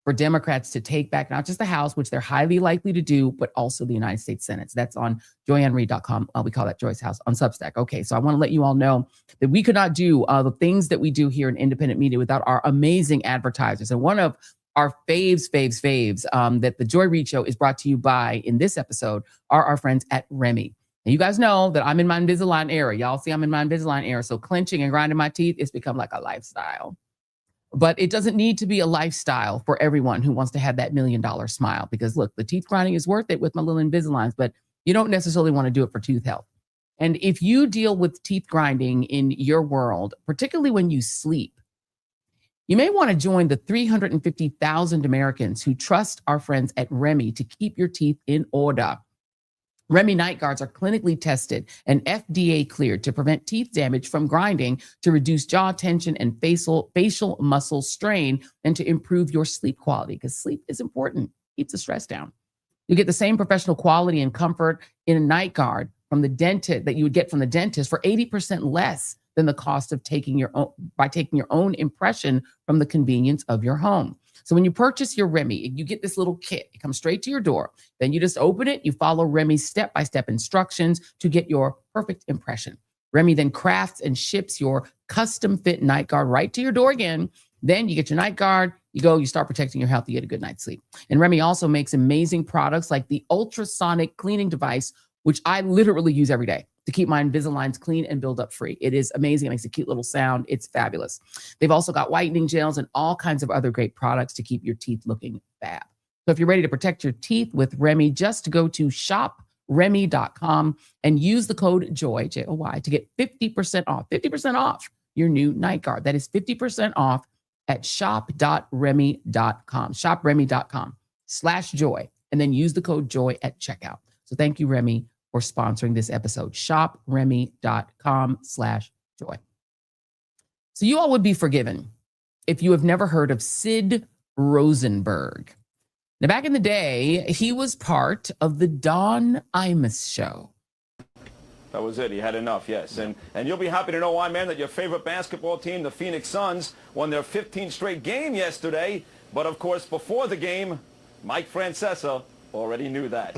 for Democrats to take back not just the House, which they're highly likely to do, but also the United States Senate. So that's on joyannereid.com. We call that Joy's House on Substack. Okay, so I want to let you all know that we could not do the things that we do here in independent media without our amazing advertisers. And one of our faves that the Joy Reid Show is brought to you by in this episode are our friends at Remy. And you guys know that I'm in my Invisalign era. Y'all see I'm in my Invisalign era. So clenching and grinding my teeth, it's become like a lifestyle. But it doesn't need to be a lifestyle for everyone who wants to have that $1 million smile. Because look, the teeth grinding is worth it with my little Invisaligns, but you don't necessarily want to do it for tooth health. And if you deal with teeth grinding in your world, particularly when you sleep, you may want to join the 350,000 Americans who trust our friends at Remy to keep your teeth in order. Remy night guards are clinically tested and FDA cleared to prevent teeth damage from grinding, to reduce jaw tension and facial muscle strain, and to improve your sleep quality, because sleep is important. Keeps the stress down. You get the same professional quality and comfort in a night guard from the dentist that you would get from the dentist for 80% less than the cost of taking your own impression from the convenience of your home. So when you purchase your Remy, you get this little kit. It comes straight to your door. Then you just open it. You follow Remy's step-by-step instructions to get your perfect impression. Remy then crafts and ships your custom-fit night guard right to your door again. Then you get your night guard. You start protecting your health. You get a good night's sleep. And Remy also makes amazing products like the ultrasonic cleaning device, which I literally use every day to keep my Invisaligns clean and build up free. It is amazing. It makes a cute little sound. It's fabulous. They've also got whitening gels and all kinds of other great products to keep your teeth looking fab. So if you're ready to protect your teeth with Remy, just go to shopremy.com and use the code JOY, J-O-Y, to get 50% off your new night guard. That is 50% off at shop.remy.com, shopremy.com/joy, and then use the code JOY at checkout. So thank you, Remy, for sponsoring this episode. shopremy.com/joy. So you all would be forgiven if you have never heard of Sid Rosenberg. Now, back in the day, he was part of the Don Imus show. That was it. He had enough, yes. And you'll be happy to know, why, man, that your favorite basketball team, the Phoenix Suns, won their 15th straight game yesterday. But, of course, before the game, Mike Francesa already knew that.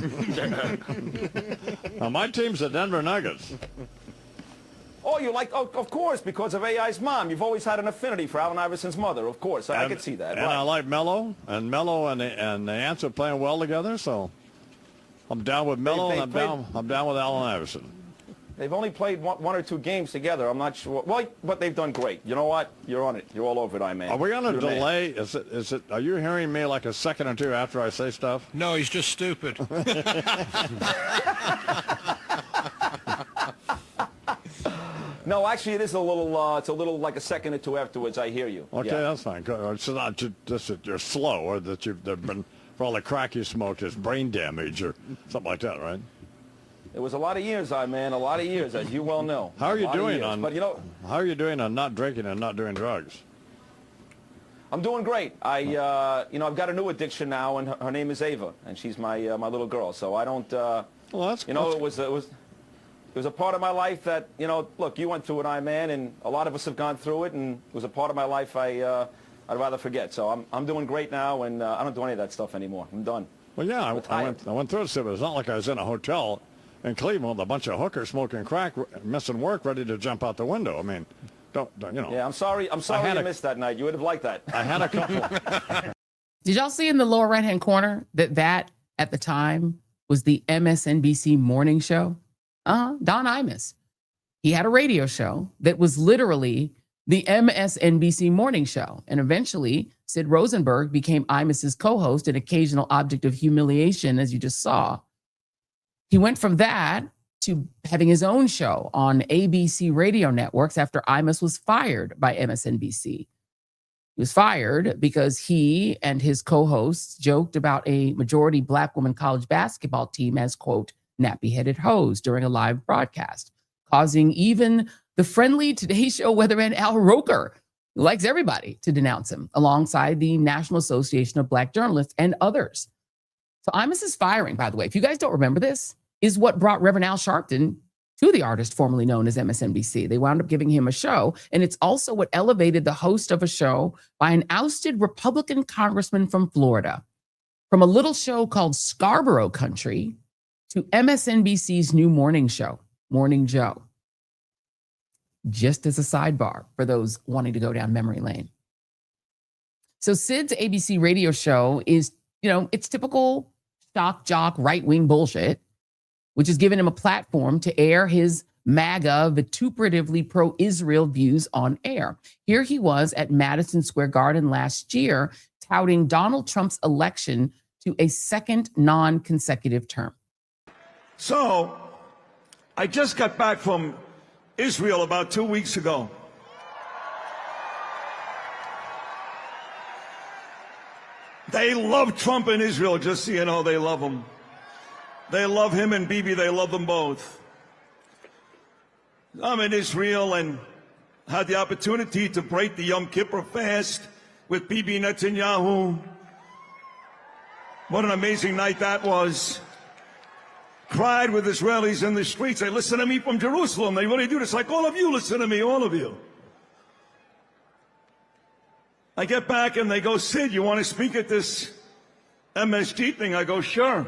Well, my team's the Denver Nuggets. Oh, you like, oh, of course, because of AI's mom. You've always had an affinity for Allen Iverson's mother, of course. I could see that. And right. I like Melo, and the Ants are playing well together, so I'm down with Melo, and I'm down with Allen Iverson. They've only played one or two games together. I'm not sure. Well, but they've done great. You know what? You're on it. You're all over it, I man. Are we on a delay? Is it? Are you hearing me like a second or two after I say stuff? No, he's just stupid. No, actually, it is a little. It's a little like a second or two afterwards. I hear you. Okay, that's fine. It's not just that you're slow, or that you've been, for all the crack you smoked, it's brain damage or something like that, right? It was a lot of years, man. A lot of years, as you well know. How are you doing on? But how are you doing on not drinking and not doing drugs? I'm doing great. I've got a new addiction now, and her name is Ava, and she's my little girl. So I don't. Well, that's. It was a part of my life that, look, you went through it, man, and a lot of us have gone through it, and it was a part of my life I'd rather forget. So I'm doing great now, and I don't do any of that stuff anymore. I'm done. Well, yeah, I went through it, but it's not like I was in a hotel in Cleveland with a bunch of hookers smoking crack, missing work, ready to jump out the window. I mean, don't. Yeah, I'm sorry you missed that night. You would have liked that. I had a couple. Did y'all see in the lower right-hand corner that at the time was the MSNBC morning show? Don Imus. He had a radio show that was literally the MSNBC morning show. And eventually, Sid Rosenberg became Imus's co-host, an occasional object of humiliation, as you just saw. He went from that to having his own show on ABC radio networks after Imus was fired by MSNBC. He was fired because he and his co-hosts joked about a majority Black woman college basketball team as, quote, nappy-headed hoes during a live broadcast, causing even the friendly Today Show weatherman Al Roker who likes everybody to denounce him, alongside the National Association of Black Journalists and others. So Imus's firing, by the way, if you guys don't remember this, is what brought Reverend Al Sharpton to the artist formerly known as MSNBC. They wound up giving him a show, and it's also what elevated the host of a show by an ousted Republican congressman from Florida, from a little show called Scarborough Country to MSNBC's new morning show, Morning Joe. Just as a sidebar for those wanting to go down memory lane. So Sid's ABC radio show is, it's typical shock jock right-wing bullshit, which has given him a platform to air his MAGA, vituperatively pro-Israel views on air. Here he was at Madison Square Garden last year, touting Donald Trump's election to a second non-consecutive term. So, I just got back from Israel about 2 weeks ago. They love Trump in Israel, just so you know, they love him. They love him and Bibi, they love them both. I'm in Israel and had the opportunity to break the Yom Kippur fast with Bibi Netanyahu. What an amazing night that was. Cried with Israelis in the streets. They listen to me from Jerusalem. They really do. It's like all of you listen to me, all of you. I get back and they go, Sid, you want to speak at this MSG thing? I go, sure.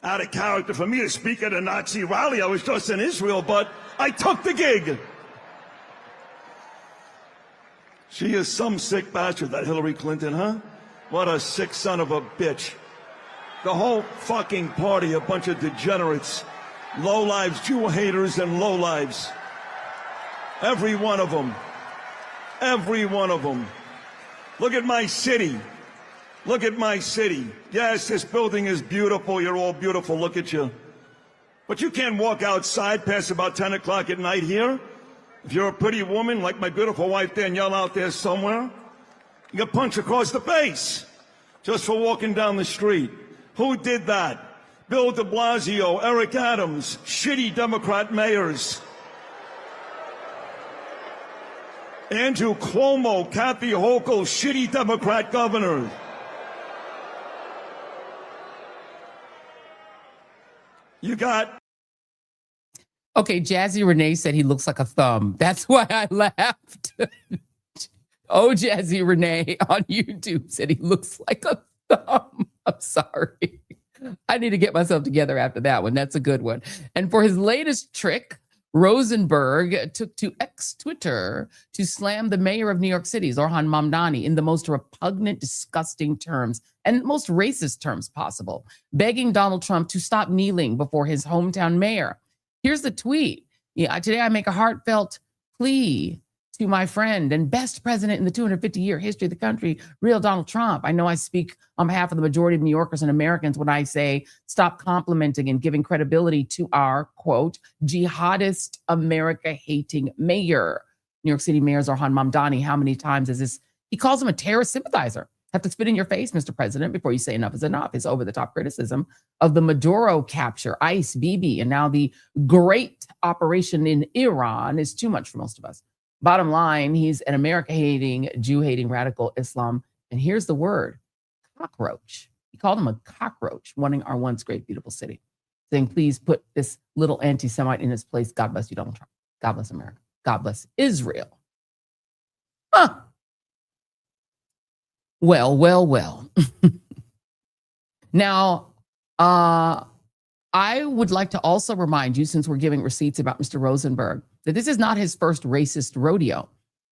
Out of character for me to speak at a Nazi rally. I was just in Israel, but I took the gig. She is some sick bastard, that Hillary Clinton, huh? What a sick son of a bitch. The whole fucking party, a bunch of degenerates, lowlives, Jew haters, and lowlives. Every one of them. Every one of them. Look at my city. Look at my city. Yes, this building is beautiful. You're all beautiful. Look at you. But you can't walk outside past about 10 o'clock at night here. If you're a pretty woman like my beautiful wife Danielle out there somewhere, you get punched across the face just for walking down the street. Who did that? Bill de Blasio, Eric Adams, shitty Democrat mayors. Andrew Cuomo, Kathy Hochul, shitty Democrat governors. You got... Okay, Jazzy Renee said he looks like a thumb. That's why I laughed. Oh, Jazzy Renee on YouTube said he looks like a thumb. I'm sorry. I need to get myself together after that one. That's a good one. And for his latest trick, Rosenberg took to Twitter to slam the mayor of New York City, Zohran Mamdani, in the most repugnant, disgusting terms and most racist terms possible, begging Donald Trump to stop kneeling before his hometown mayor. Here's the tweet. Today I make a heartfelt plea to my friend and best president in the 250-year history of the country, real Donald Trump. I know I speak on behalf of the majority of New Yorkers and Americans when I say stop complimenting and giving credibility to our, quote, jihadist, America-hating mayor. New York City Mayor Zohran Mamdani, how many times is this? He calls him a terrorist sympathizer. Have to spit in your face, Mr. President, before you say enough is enough. His over-the-top criticism of the Maduro capture, ICE, Bibi, and now the great operation in Iran is too much for most of us. Bottom line, he's an America-hating, Jew-hating radical Islam. And here's the word, cockroach. He called him a cockroach, wanting our once great, beautiful city, saying, please put this little anti-Semite in his place. God bless you, Donald Trump. God bless America. God bless Israel. Huh. Well. Now, I would like to also remind you, since we're giving receipts about Mr. Rosenberg, that this is not his first racist rodeo.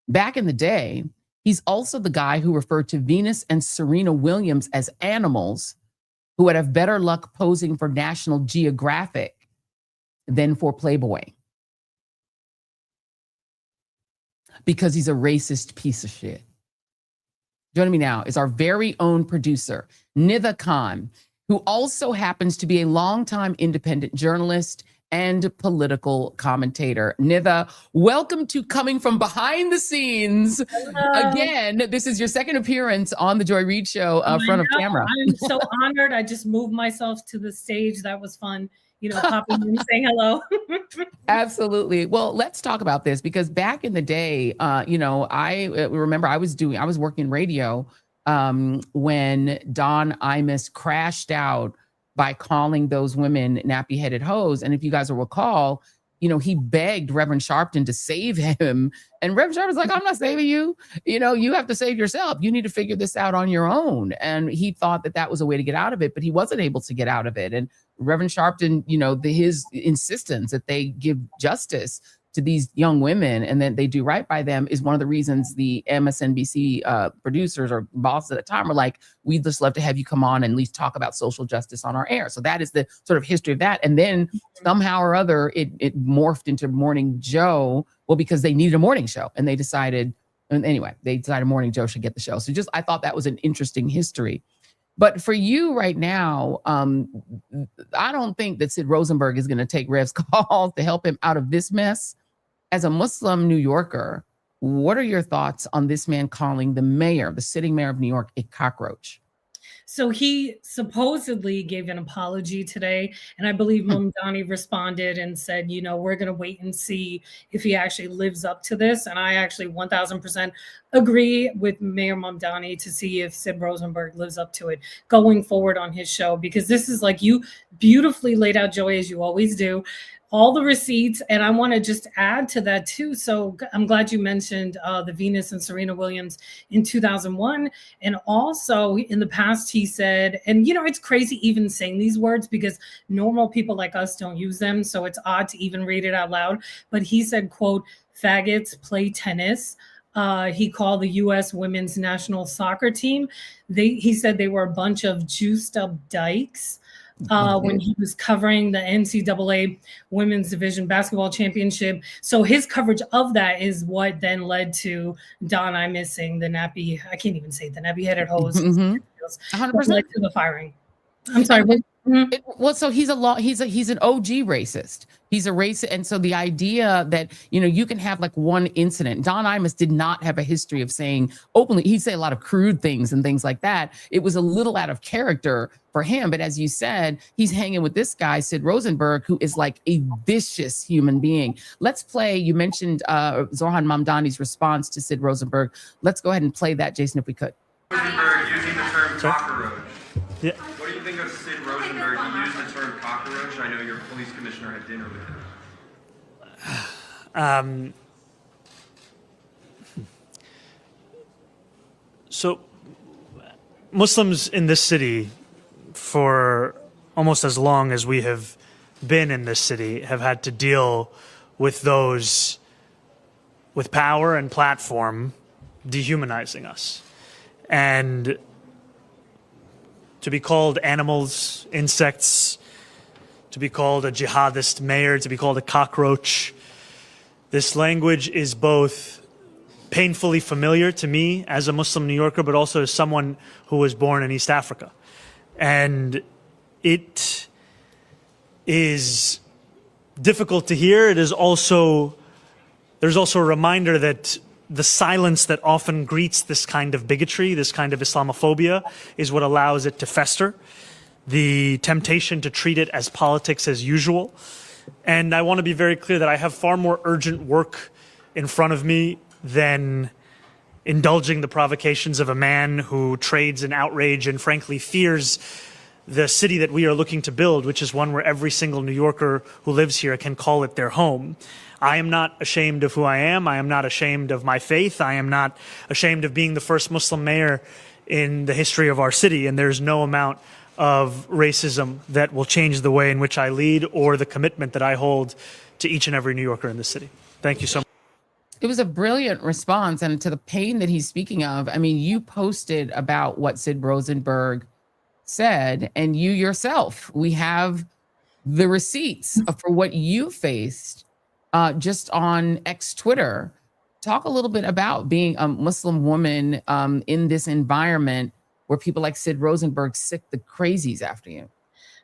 Back in the day, he's also the guy who referred to Venus and Serena Williams as animals who would have better luck posing for National Geographic than for Playboy. Because he's a racist piece of shit. Joining me now is our very own producer, Nida Khan, who also happens to be a longtime independent journalist and political commentator. Nida, welcome to Coming From Behind the Scenes. Hello. Again, this is your second appearance on the Joy Reid Show, front of camera. I'm so honored. I just moved myself to the stage. That was fun. Popping in and saying hello. Absolutely. Well, let's talk about this because back in the day, I remember I was working radio when Don Imus crashed out by calling those women nappy-headed hoes. And if you guys will recall, he begged Reverend Sharpton to save him. And Reverend Sharpton's like, I'm not saving you. You have to save yourself. You need to figure this out on your own. And he thought that was a way to get out of it, but he wasn't able to get out of it. And Reverend Sharpton, his insistence that they give justice to these young women and then they do right by them is one of the reasons the MSNBC producers or bosses at the time were like, we'd just love to have you come on and at least talk about social justice on our air. So that is the sort of history of that. And then somehow or other, it morphed into Morning Joe. Well, because they needed a morning show and they decided Morning Joe should get the show. So I thought that was an interesting history. But for you right now, I don't think that Sid Rosenberg is going to take Rev's calls to help him out of this mess. As a Muslim New Yorker, what are your thoughts on this man calling the sitting mayor of New York, a cockroach? So he supposedly gave an apology today. And I believe Mamdani responded and said, we're going to wait and see if he actually lives up to this. And I actually 1000% agree with Mayor Mamdani to see if Sid Rosenberg lives up to it going forward on his show, because this is like you beautifully laid out, Joy, as you always do. All the receipts. And I want to just add to that too. So I'm glad you mentioned the Venus and Serena Williams in 2001. And also in the past, he said, and it's crazy even saying these words because normal people like us don't use them. So it's odd to even read it out loud. But he said, quote, faggots play tennis. He called the U.S. women's national soccer team. He said they were a bunch of juiced up dykes. When he was covering the NCAA Women's Division Basketball Championship. So his coverage of that is what then led to Don Imus saying the nappy-headed hose. 100%. Led to the firing. I'm sorry. So he's an OG racist. He's a racist. And so the idea that, you can have like one incident. Don Imus did not have a history of saying openly, he'd say a lot of crude things and things like that. It was a little out of character for him. But as you said, he's hanging with this guy, Sid Rosenberg, who is like a vicious human being. Let's play. You mentioned Zohran Mamdani's response to Sid Rosenberg. Let's go ahead and play that, Jason, if we could. Rosenberg using the term cockroach. Yeah. What do you think of Sid Rosenberg? He used the term cockroach. I know your police commissioner had dinner with him. So Muslims in this city, for almost as long as we have been in this city, have had to deal with those with power and platform dehumanizing us. And to be called animals, insects, to be called a jihadist mayor, to be called a cockroach, this language is both painfully familiar to me as a Muslim New Yorker, but also as someone who was born in East Africa. And it is difficult to hear. There's also a reminder that the silence that often greets this kind of bigotry, this kind of Islamophobia, is what allows it to fester. The temptation to treat it as politics as usual. And I want to be very clear that I have far more urgent work in front of me than indulging the provocations of a man who trades in outrage and frankly fears the city that we are looking to build, which is one where every single New Yorker who lives here can call it their home. I am not ashamed of who I am. I am not ashamed of my faith. I am not ashamed of being the first Muslim mayor in the history of our city. And there's no amount of racism that will change the way in which I lead or the commitment that I hold to each and every New Yorker in this city. Thank you so much. It was a brilliant response. And to the pain that he's speaking of, I mean, you posted about what Sid Rosenberg said, and you yourself, we have the receipts for what you faced just on Twitter. Talk a little bit about being a Muslim woman in this environment where people like Sid Rosenberg sick the crazies after you.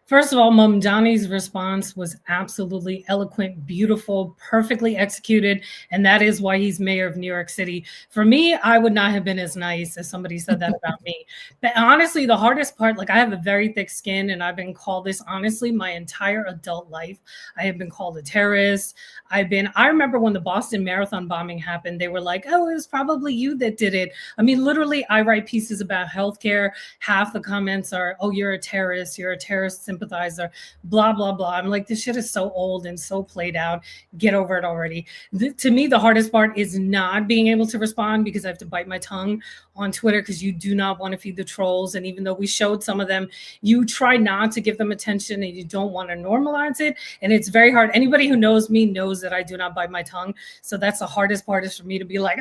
First of all, Mamdani's response was absolutely eloquent, beautiful, perfectly executed, and that is why he's mayor of New York City. For me, I would not have been as nice as somebody said that about me. But honestly, the hardest part, like I have a very thick skin, and I've been called this honestly my entire adult life. I have been called a terrorist. I remember when the Boston Marathon bombing happened, they were like, oh, it was probably you that did it. I mean, literally, I write pieces about healthcare. Half the comments are, oh, you're a terrorist sympathizer, blah, blah, blah. I'm like, this shit is so old and so played out. Get over it already. To me, the hardest part is not being able to respond because I have to bite my tongue on Twitter because you do not want to feed the trolls. And even though we showed some of them, you try not to give them attention and you don't want to normalize it. And it's very hard. Anybody who knows me knows that I do not bite my tongue. So that's the hardest part, is for me to be like,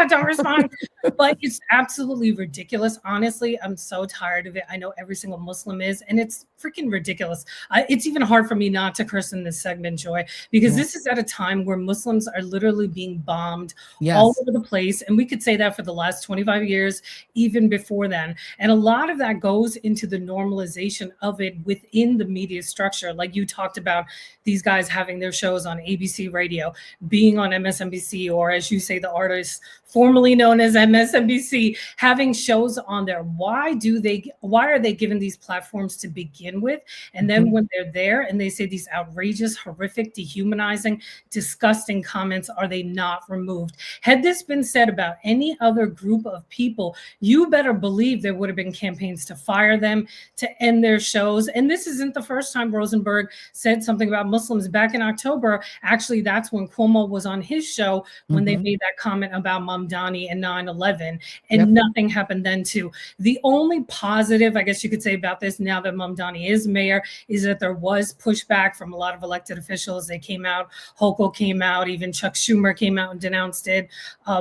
don't respond. But it's absolutely ridiculous. Honestly, I'm so tired of it. I know every single Muslim is, and it's freaking ridiculous. It's even hard for me not to curse in this segment, Joy, because this is at a time where Muslims are literally being bombed all over the place. And we could say that for the last 25 years, even before then. And a lot of that goes into the normalization of it within the media structure. Like you talked about these guys having their shows on ABC radio, being on MSNBC, or as you say, the artists formerly known as MSNBC, having shows on there. Why are they given these platforms to begin with? And then when they're there and they say these outrageous, horrific, dehumanizing, disgusting comments, are they not removed? Had this been said about any other group of people, you better believe there would have been campaigns to fire them, to end their shows. And this isn't the first time Rosenberg said something about Muslims. Back in October, actually, that's when Cuomo was on his show when they made that comment about Mamdani and 9/11, and nothing happened then too. The only positive, I guess you could say, about this now that Mamdani is mayor is that there was pushback from a lot of elected officials. They came out, Hochul came out, even Chuck Schumer came out and denounced it.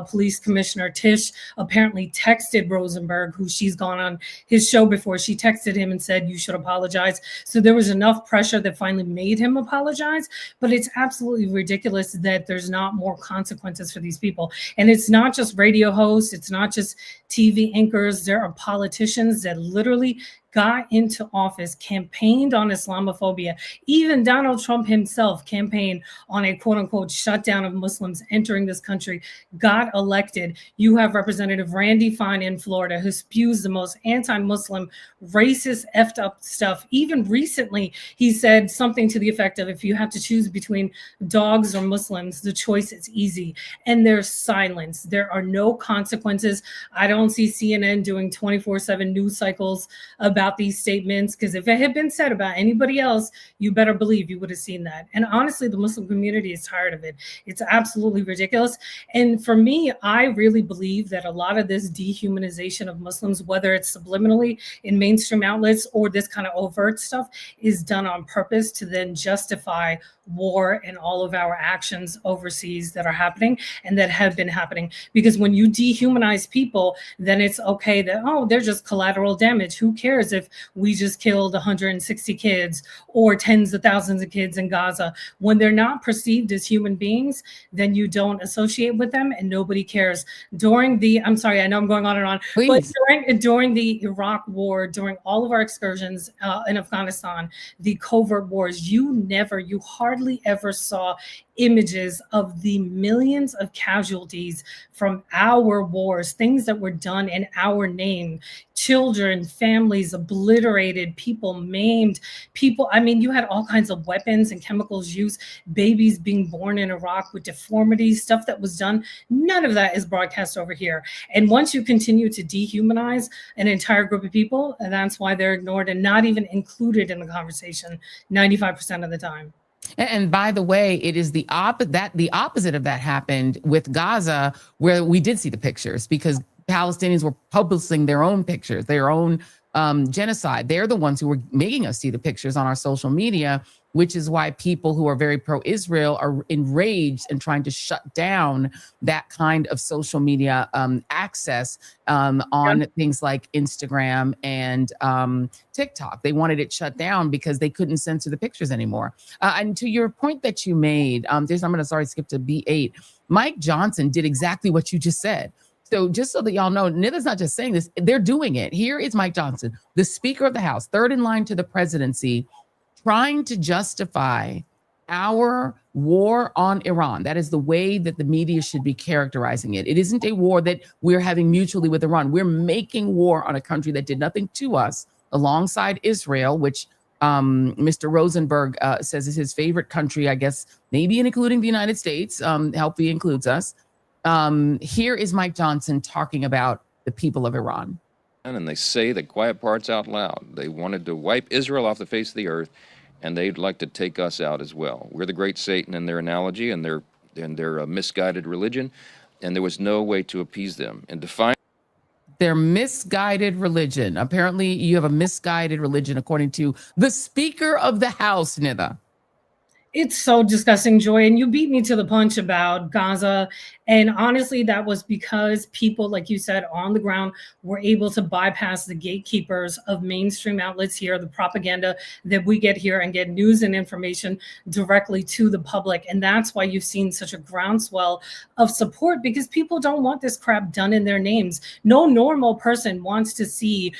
Police Commissioner Tisch apparently texted Rosenberg, who she's gone on his show before. She texted him and said, you should apologize. So there was enough pressure that finally made him apologize. But it's absolutely ridiculous that there's not more consequences for these people. And it's not just radio hosts, it's not just TV anchors. There are politicians that literally got into office, campaigned on Islamophobia. Even Donald Trump himself campaigned on a quote unquote shutdown of Muslims entering this country, got elected. You have Representative Randy Fine in Florida who spews the most anti-Muslim, racist, effed up stuff. Even recently, he said something to the effect of, if you have to choose between dogs or Muslims, the choice is easy. And there's silence. There are no consequences. I don't see CNN doing 24/7 news cycles about these statements, because if it had been said about anybody else, you better believe you would have seen that. And honestly, the Muslim community is tired of it. It's absolutely ridiculous. And for me, I really believe that a lot of this dehumanization of Muslims, whether it's subliminally in mainstream outlets or this kind of overt stuff, is done on purpose to then justify war and all of our actions overseas that are happening and that have been happening. Because when you dehumanize people, then it's okay that, oh, they're just collateral damage. Who cares if we just killed 160 kids or tens of thousands of kids in Gaza? When they're not perceived as human beings, then you don't associate with them and nobody cares. During the, I'm sorry, I know I'm going on and on, but during the Iraq war, during all of our excursions in Afghanistan, the covert wars, you hardly ever saw images of the millions of casualties from our wars, things that were done in our name, children, families obliterated, people maimed, people, I mean, you had all kinds of weapons and chemicals used, babies being born in Iraq with deformities, stuff that was done. None of that is broadcast over here. And once you continue to dehumanize an entire group of people, and that's why they're ignored and not even included in the conversation 95% of the time. And by the way, it is the opposite of that happened with Gaza, where we did see the pictures, because Palestinians were publishing their own pictures, their own genocide. They're the ones who were making us see the pictures on our social media, which is why people who are very pro-Israel are enraged and trying to shut down that kind of social media access on things like Instagram and TikTok. They wanted it shut down because they couldn't censor the pictures anymore. And to your point that you made, I'm going to skip to B8. Mike Johnson did exactly what you just said. So just so that y'all know, Nida's not just saying this, they're doing it. Here is Mike Johnson, the Speaker of the House, third in line to the presidency, trying to justify our war on Iran. That is the way that the media should be characterizing it. It isn't a war that we're having mutually with Iran. We're making war on a country that did nothing to us, alongside Israel, which Mr. Rosenberg says is his favorite country, I guess, maybe including the United States. Healthy includes us. Here is Mike Johnson talking about the people of Iran. And they say the quiet parts out loud. They wanted to wipe Israel off the face of the earth, and they'd like to take us out as well. We're the great Satan in their analogy and their misguided religion, and there was no way to appease them. And define their misguided religion. Apparently, you have a misguided religion, according to the Speaker of the House, Nida. It's so disgusting, Joy. And you beat me to the punch about Gaza. And honestly, that was because people, like you said, on the ground were able to bypass the gatekeepers of mainstream outlets here, the propaganda that we get here, and get news and information directly to the public. And that's why you've seen such a groundswell of support, because people don't want this crap done in their names. No normal person wants to see,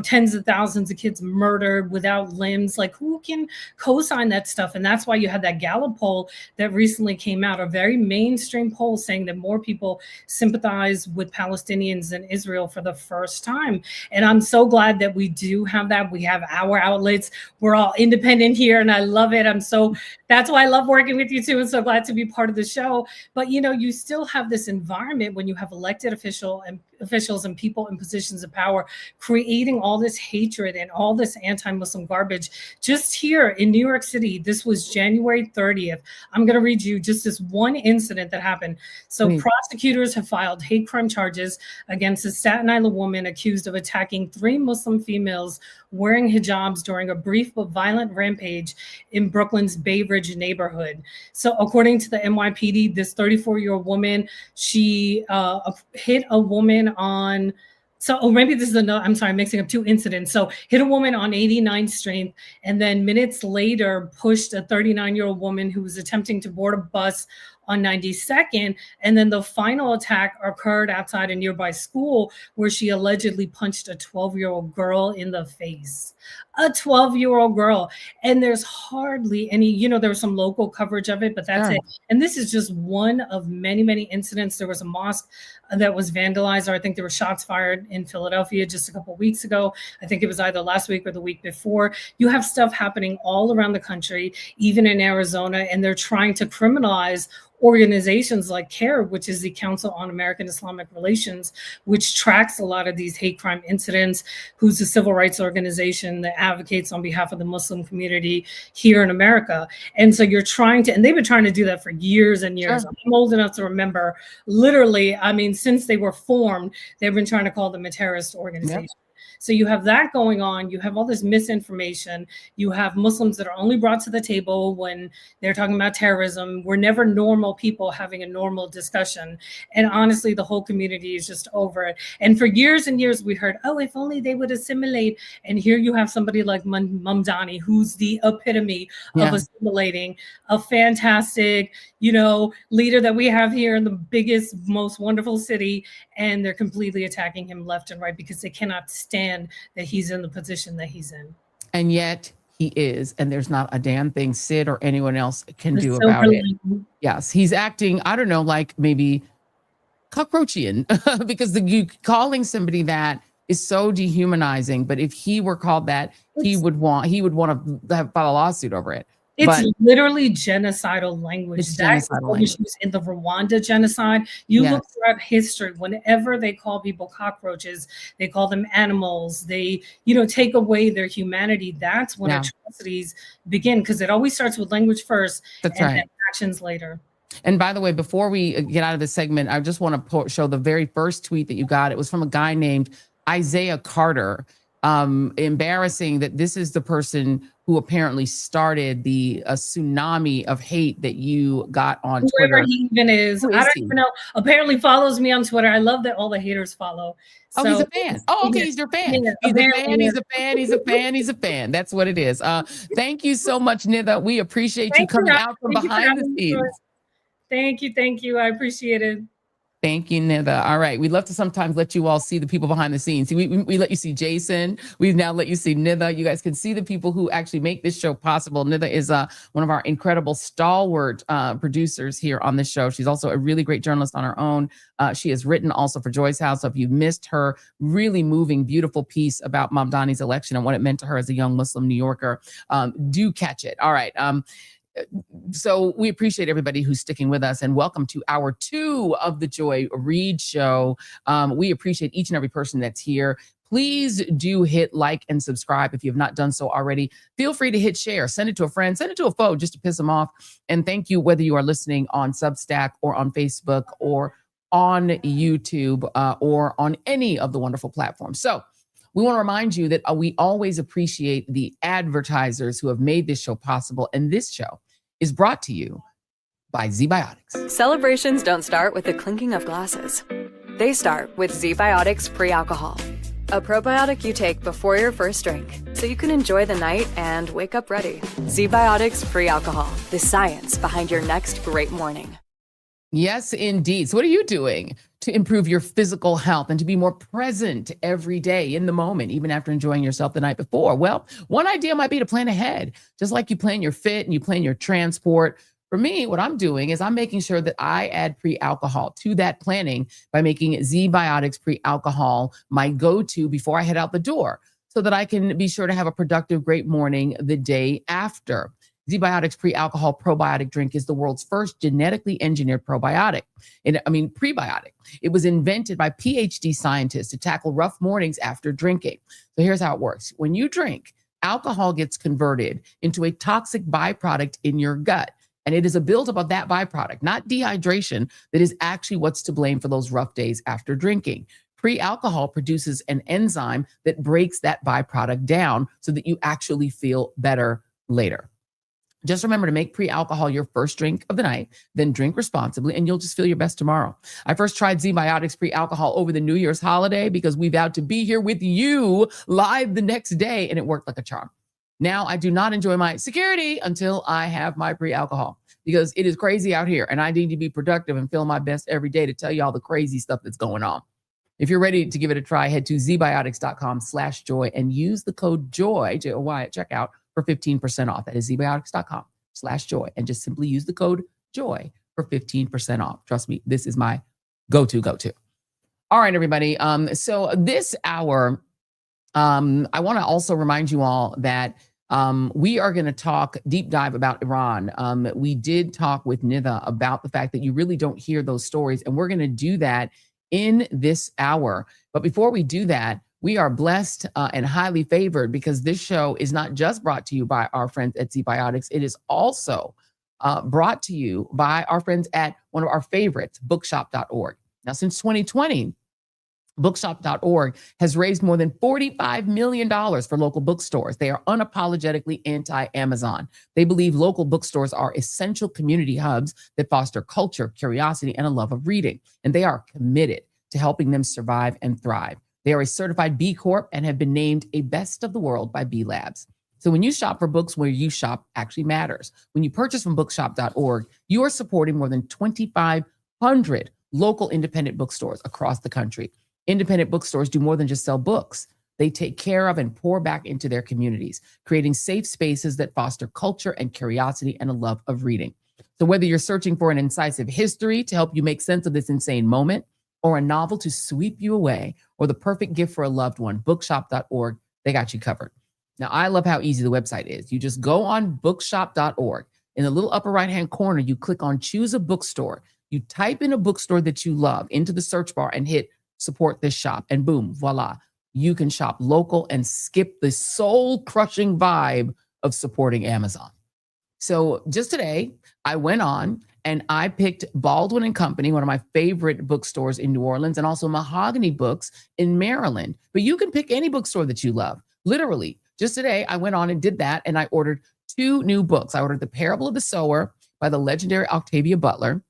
tens of thousands of kids murdered without limbs. Like, who can co-sign that stuff? And that's why you had that Gallup poll that recently came out, a very mainstream poll saying that more people sympathize with Palestinians than Israel for the first time. And I'm so glad that we do have that. We have our outlets. We're all independent here, and I love it. That's why I love working with you too, and so glad to be part of the show. But you still have this environment when you have elected officials and people in positions of power creating all this hatred and all this anti-Muslim garbage. Just here in New York City, this was January 30th. I'm going to read you just this one incident that happened. So prosecutors have filed hate crime charges against a Staten Island woman accused of attacking 3 Muslim females wearing hijabs during a brief but violent rampage in Brooklyn's Bay Ridge neighborhood. So according to the NYPD, this 34-year-old woman, she hit a woman on, maybe this is I'm sorry, I'm mixing up 2 incidents. So hit a woman on 89th Street, and then minutes later pushed a 39-year-old woman who was attempting to board a bus on 92nd. And then the final attack occurred outside a nearby school where she allegedly punched a 12-year-old girl in the face. A 12-year-old girl. And there's hardly any, there was some local coverage of it, but that's it. And this is just one of many, many incidents. There was a mosque that was vandalized, or I think there were shots fired in Philadelphia just a couple of weeks ago. I think it was either last week or the week before. You have stuff happening all around the country, even in Arizona, and they're trying to criminalize organizations like CARE, which is the Council on American Islamic Relations, which tracks a lot of these hate crime incidents, who's a civil rights organization that advocates on behalf of the Muslim community here in America. And so you're trying to, and they've been trying to do that for years and years. Sure. I'm old enough to remember, literally, since they were formed, they've been trying to call them a terrorist organization. Yep. So you have that going on. You have all this misinformation. You have Muslims that are only brought to the table when they're talking about terrorism. We're never normal people having a normal discussion. And honestly, the whole community is just over it. And for years and years, we heard, oh, if only they would assimilate. And here you have somebody like Mamdani, who's the epitome of assimilating, a fantastic, leader that we have here in the biggest, most wonderful city. And they're completely attacking him left and right because they cannot stand that he's in the position that he's in. And yet he is, and there's not a damn thing Sid or anyone else can do about it. Yes, he's acting, I don't know, like maybe cockroachian, because calling somebody that is so dehumanizing. But if he were called that, he would want to have file a lawsuit over it. It's literally genocidal language. That's language in the Rwanda genocide. You look throughout history, whenever they call people cockroaches, they call them animals. They, take away their humanity. That's when atrocities begin, because it always starts with language first and then actions later. And by the way, before we get out of this segment, I just want to show the very first tweet that you got. It was from a guy named Isaiah Carter. Embarrassing that this is the person who apparently started the tsunami of hate that you got on Twitter. Whoever he even is. I don't even know. Apparently follows me on Twitter. I love that all the haters follow. So, he's a fan. Oh, okay, he's your fan. He's a fan. That's what it is. Thank you so much, Nida. We appreciate you coming out from behind the scenes. Thank you. I appreciate it. Thank you, Nida. All right. We'd love to sometimes let you all see the people behind the scenes. See, we let you see Jason. We've now let you see Nida. You guys can see the people who actually make this show possible. Nida is one of our incredible stalwart producers here on this show. She's also a really great journalist on her own. She has written also for Joy's House. So if you missed her really moving, beautiful piece about Mamdani's election and what it meant to her as a young Muslim New Yorker, do catch it. All right. So we appreciate everybody who's sticking with us, and welcome to hour 2 of the Joy Reid Show. We appreciate each and every person that's here. Please do hit like and subscribe if you have not done so already. Feel free to hit share, send it to a friend, send it to a foe just to piss them off. And thank you, whether you are listening on Substack or on Facebook or on YouTube or on any of the wonderful platforms. So we want to remind you that we always appreciate the advertisers who have made this show possible. And this show is brought to you by ZBiotics. Celebrations don't start with the clinking of glasses. They start with ZBiotics Pre-Alcohol, a probiotic you take before your first drink so you can enjoy the night and wake up ready. ZBiotics Pre-Alcohol, the science behind your next great morning. Yes, indeed. So what are you doing to improve your physical health and to be more present every day in the moment, even after enjoying yourself the night before? Well, one idea might be to plan ahead, just like you plan your fit and you plan your transport. For me, what I'm doing is I'm making sure that I add pre-alcohol to that planning by making ZBiotics Pre-Alcohol my go-to before I head out the door so that I can be sure to have a productive, great morning the day after. ZBiotics Pre-Alcohol probiotic drink is the world's first genetically engineered prebiotic. It was invented by PhD scientists to tackle rough mornings after drinking. So here's how it works. When you drink, alcohol gets converted into a toxic byproduct in your gut. And it is a buildup of that byproduct, not dehydration, that is actually what's to blame for those rough days after drinking. Pre-alcohol produces an enzyme that breaks that byproduct down so that you actually feel better later. Just remember to make pre-alcohol your first drink of the night, then drink responsibly, and you'll just feel your best tomorrow. I first tried ZBiotics Pre-Alcohol over the New Year's holiday because we vowed to be here with you live the next day, and it worked like a charm. Now I do not enjoy my security until I have my pre-alcohol because it is crazy out here, and I need to be productive and feel my best every day to tell you all the crazy stuff that's going on. If you're ready to give it a try, head to zbiotics.com/joy and use the code JOY, J-O-Y, at checkout for 15% off. That is zbiotics.com/joy. And just simply use the code JOY for 15% off. Trust me, this is my go-to. All right, everybody. So this hour, I want to also remind you all that we are going to talk deep dive about Iran. We did talk with Nida about the fact that you really don't hear those stories, and we're going to do that in this hour. But before we do that, we are blessed and highly favored because this show is not just brought to you by our friends at ZBiotics. It is also brought to you by our friends at one of our favorites, bookshop.org. Now, since 2020, bookshop.org has raised more than $45 million for local bookstores. They are unapologetically anti-Amazon. They believe local bookstores are essential community hubs that foster culture, curiosity, and a love of reading. And they are committed to helping them survive and thrive. They are a certified B Corp and have been named a best of the world by B Labs. So when you shop for books, where you shop actually matters. When you purchase from bookshop.org, you are supporting more than 2,500 local independent bookstores across the country. Independent bookstores do more than just sell books. They take care of and pour back into their communities, creating safe spaces that foster culture and curiosity and a love of reading. So whether you're searching for an incisive history to help you make sense of this insane moment, or a novel to sweep you away, or the perfect gift for a loved one, bookshop.org, they got you covered. Now, I love how easy the website is. You just go on bookshop.org. In the little upper right-hand corner, you click on Choose a Bookstore. You type in a bookstore that you love into the search bar and hit Support This Shop, and boom, voila. You can shop local and skip the soul-crushing vibe of supporting Amazon. So just today, I went on and I picked Baldwin and Company, one of my favorite bookstores in New Orleans, and also Mahogany Books in Maryland. But you can pick any bookstore that you love. Literally, just today, I went on and did that, and I ordered 2 new books. I ordered The Parable of the Sower by the legendary Octavia Butler,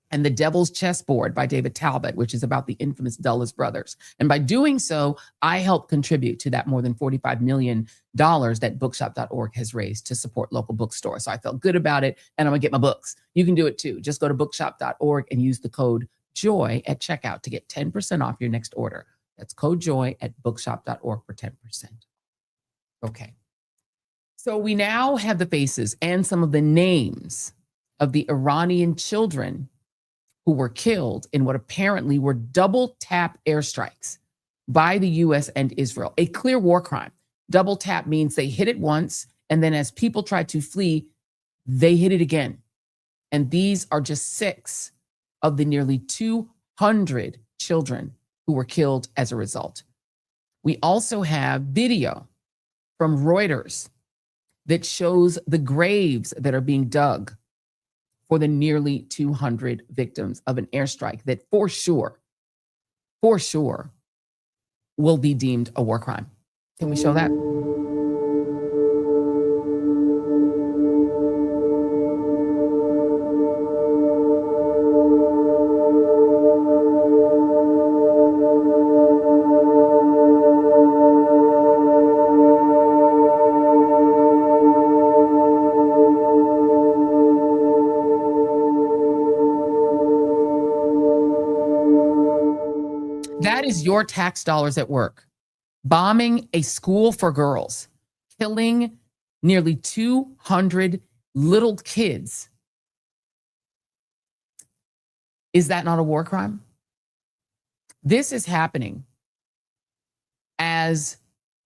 and The Devil's Chessboard by David Talbot, which is about the infamous Dulles brothers. And by doing so, I helped contribute to that more than $45 million that bookshop.org has raised to support local bookstores. So I felt good about it, and I'm gonna get my books. You can do it too. Just go to bookshop.org and use the code JOY at checkout to get 10% off your next order. That's code JOY at bookshop.org for 10%. Okay. So we now have the faces and some of the names of the Iranian children who were killed in what apparently were double tap airstrikes by the US and Israel, a clear war crime. Double tap means they hit it once, and then as people tried to flee, they hit it again. And these are just 6 of the nearly 200 children who were killed as a result. We also have video from Reuters that shows the graves that are being dug for the nearly 200 victims of an airstrike that for sure will be deemed a war crime. Can we show that? That is your tax dollars at work. Bombing a school for girls, killing nearly 200 little kids. Is that not a war crime? This is happening as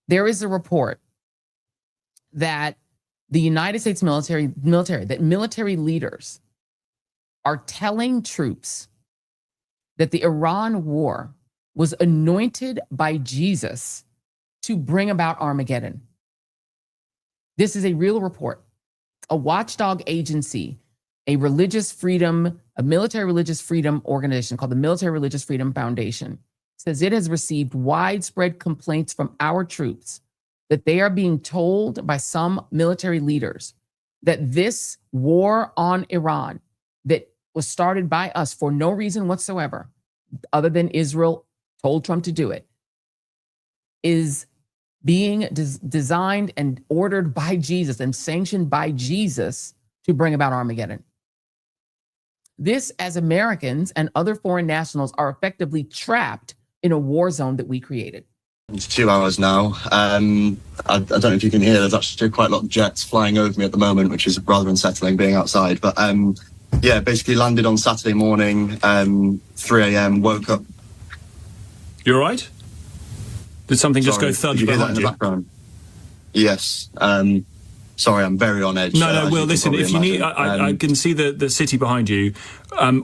there is a report that the United States military leaders are telling troops that the Iran war was anointed by Jesus to bring about Armageddon. This is a real report. A watchdog agency, a military religious freedom organization called the Military Religious Freedom Foundation, says it has received widespread complaints from our troops that they are being told by some military leaders that this war on Iran that was started by us for no reason whatsoever, other than Israel told Trump to do it, is being designed and ordered by Jesus and sanctioned by Jesus to bring about Armageddon. This, as Americans and other foreign nationals, are effectively trapped in a war zone that we created. It's 2 hours now. I don't know if you can hear, there's actually quite a lot of jets flying over me at the moment, which is rather unsettling being outside. But yeah, basically landed on Saturday morning, 3 a.m., woke up. You all right? Did something just go thud behind you? Background? Yes. Sorry, I'm very on edge. No, Will, listen, if you need, I can see the city behind you.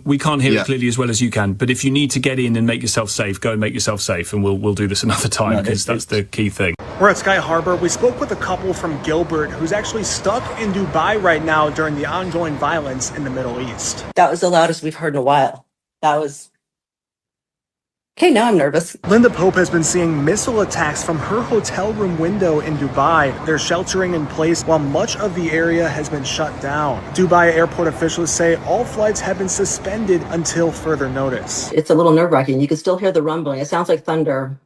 We can't hear it clearly as well as you can, but if you need to get in and make yourself safe, go and make yourself safe, and we'll do this another time, because that's the key thing. We're at Sky Harbor. We spoke with a couple from Gilbert who's actually stuck in Dubai right now during the ongoing violence in the Middle East. That was the loudest we've heard in a while. That was... Okay, now I'm nervous. Linda Pope has been seeing missile attacks from her hotel room window in Dubai. They're sheltering in place while much of the area has been shut down. Dubai airport officials say all flights have been suspended until further notice. It's a little nerve-wracking. You can still hear the rumbling. It sounds like thunder.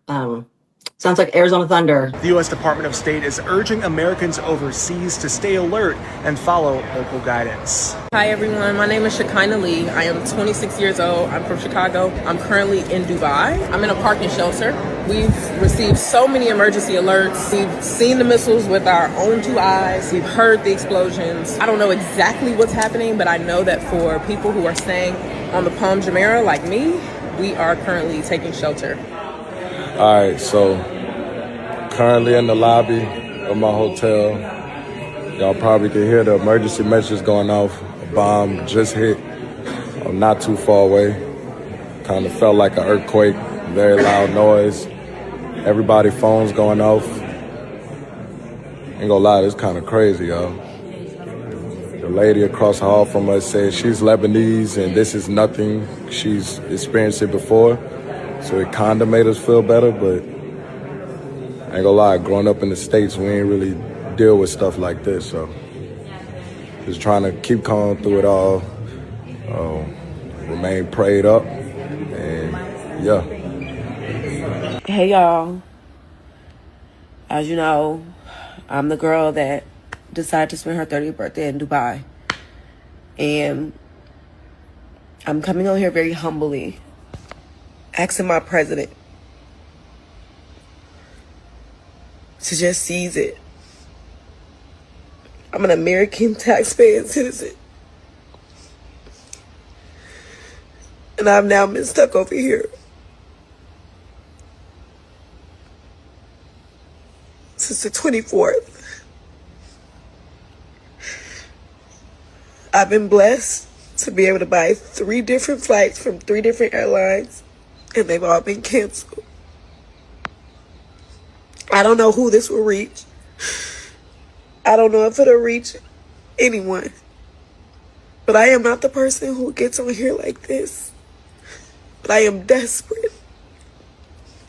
Sounds like Arizona thunder. The U.S. Department of State is urging Americans overseas to stay alert and follow local guidance. Hi everyone, my name is Shekinah Lee. I am 26 years old. I'm from Chicago. I'm currently in Dubai. I'm in a parking shelter. We've received so many emergency alerts. We've seen the missiles with our own 2 eyes. We've heard the explosions. I don't know exactly what's happening, but I know that for people who are staying on the Palm Jumeirah like me, we are currently taking shelter. All right, so currently in the lobby of my hotel. Y'all probably can hear the emergency messages going off. A bomb just hit. I'm not too far away. Kind of felt like an earthquake. Very loud noise. Everybody's phones going off. Ain't gonna lie, it's kind of crazy, y'all. The lady across the hall from us said she's Lebanese and this is nothing. She's experienced it before. So it kind of made us feel better, but I ain't gonna lie, growing up in the States, we ain't really deal with stuff like this. So just trying to keep calm through it all, remain prayed up, and yeah. Hey y'all, as you know, I'm the girl that decided to spend her 30th birthday in Dubai. And I'm coming on here very humbly asking my president to just seize it. I'm an American taxpaying citizen. And I've now been stuck over here since the 24th. I've been blessed to be able to buy 3 different flights from 3 different airlines, and they've all been canceled. I don't know who this will reach. I don't know if it'll reach anyone. But I am not the person who gets on here like this. But I am desperate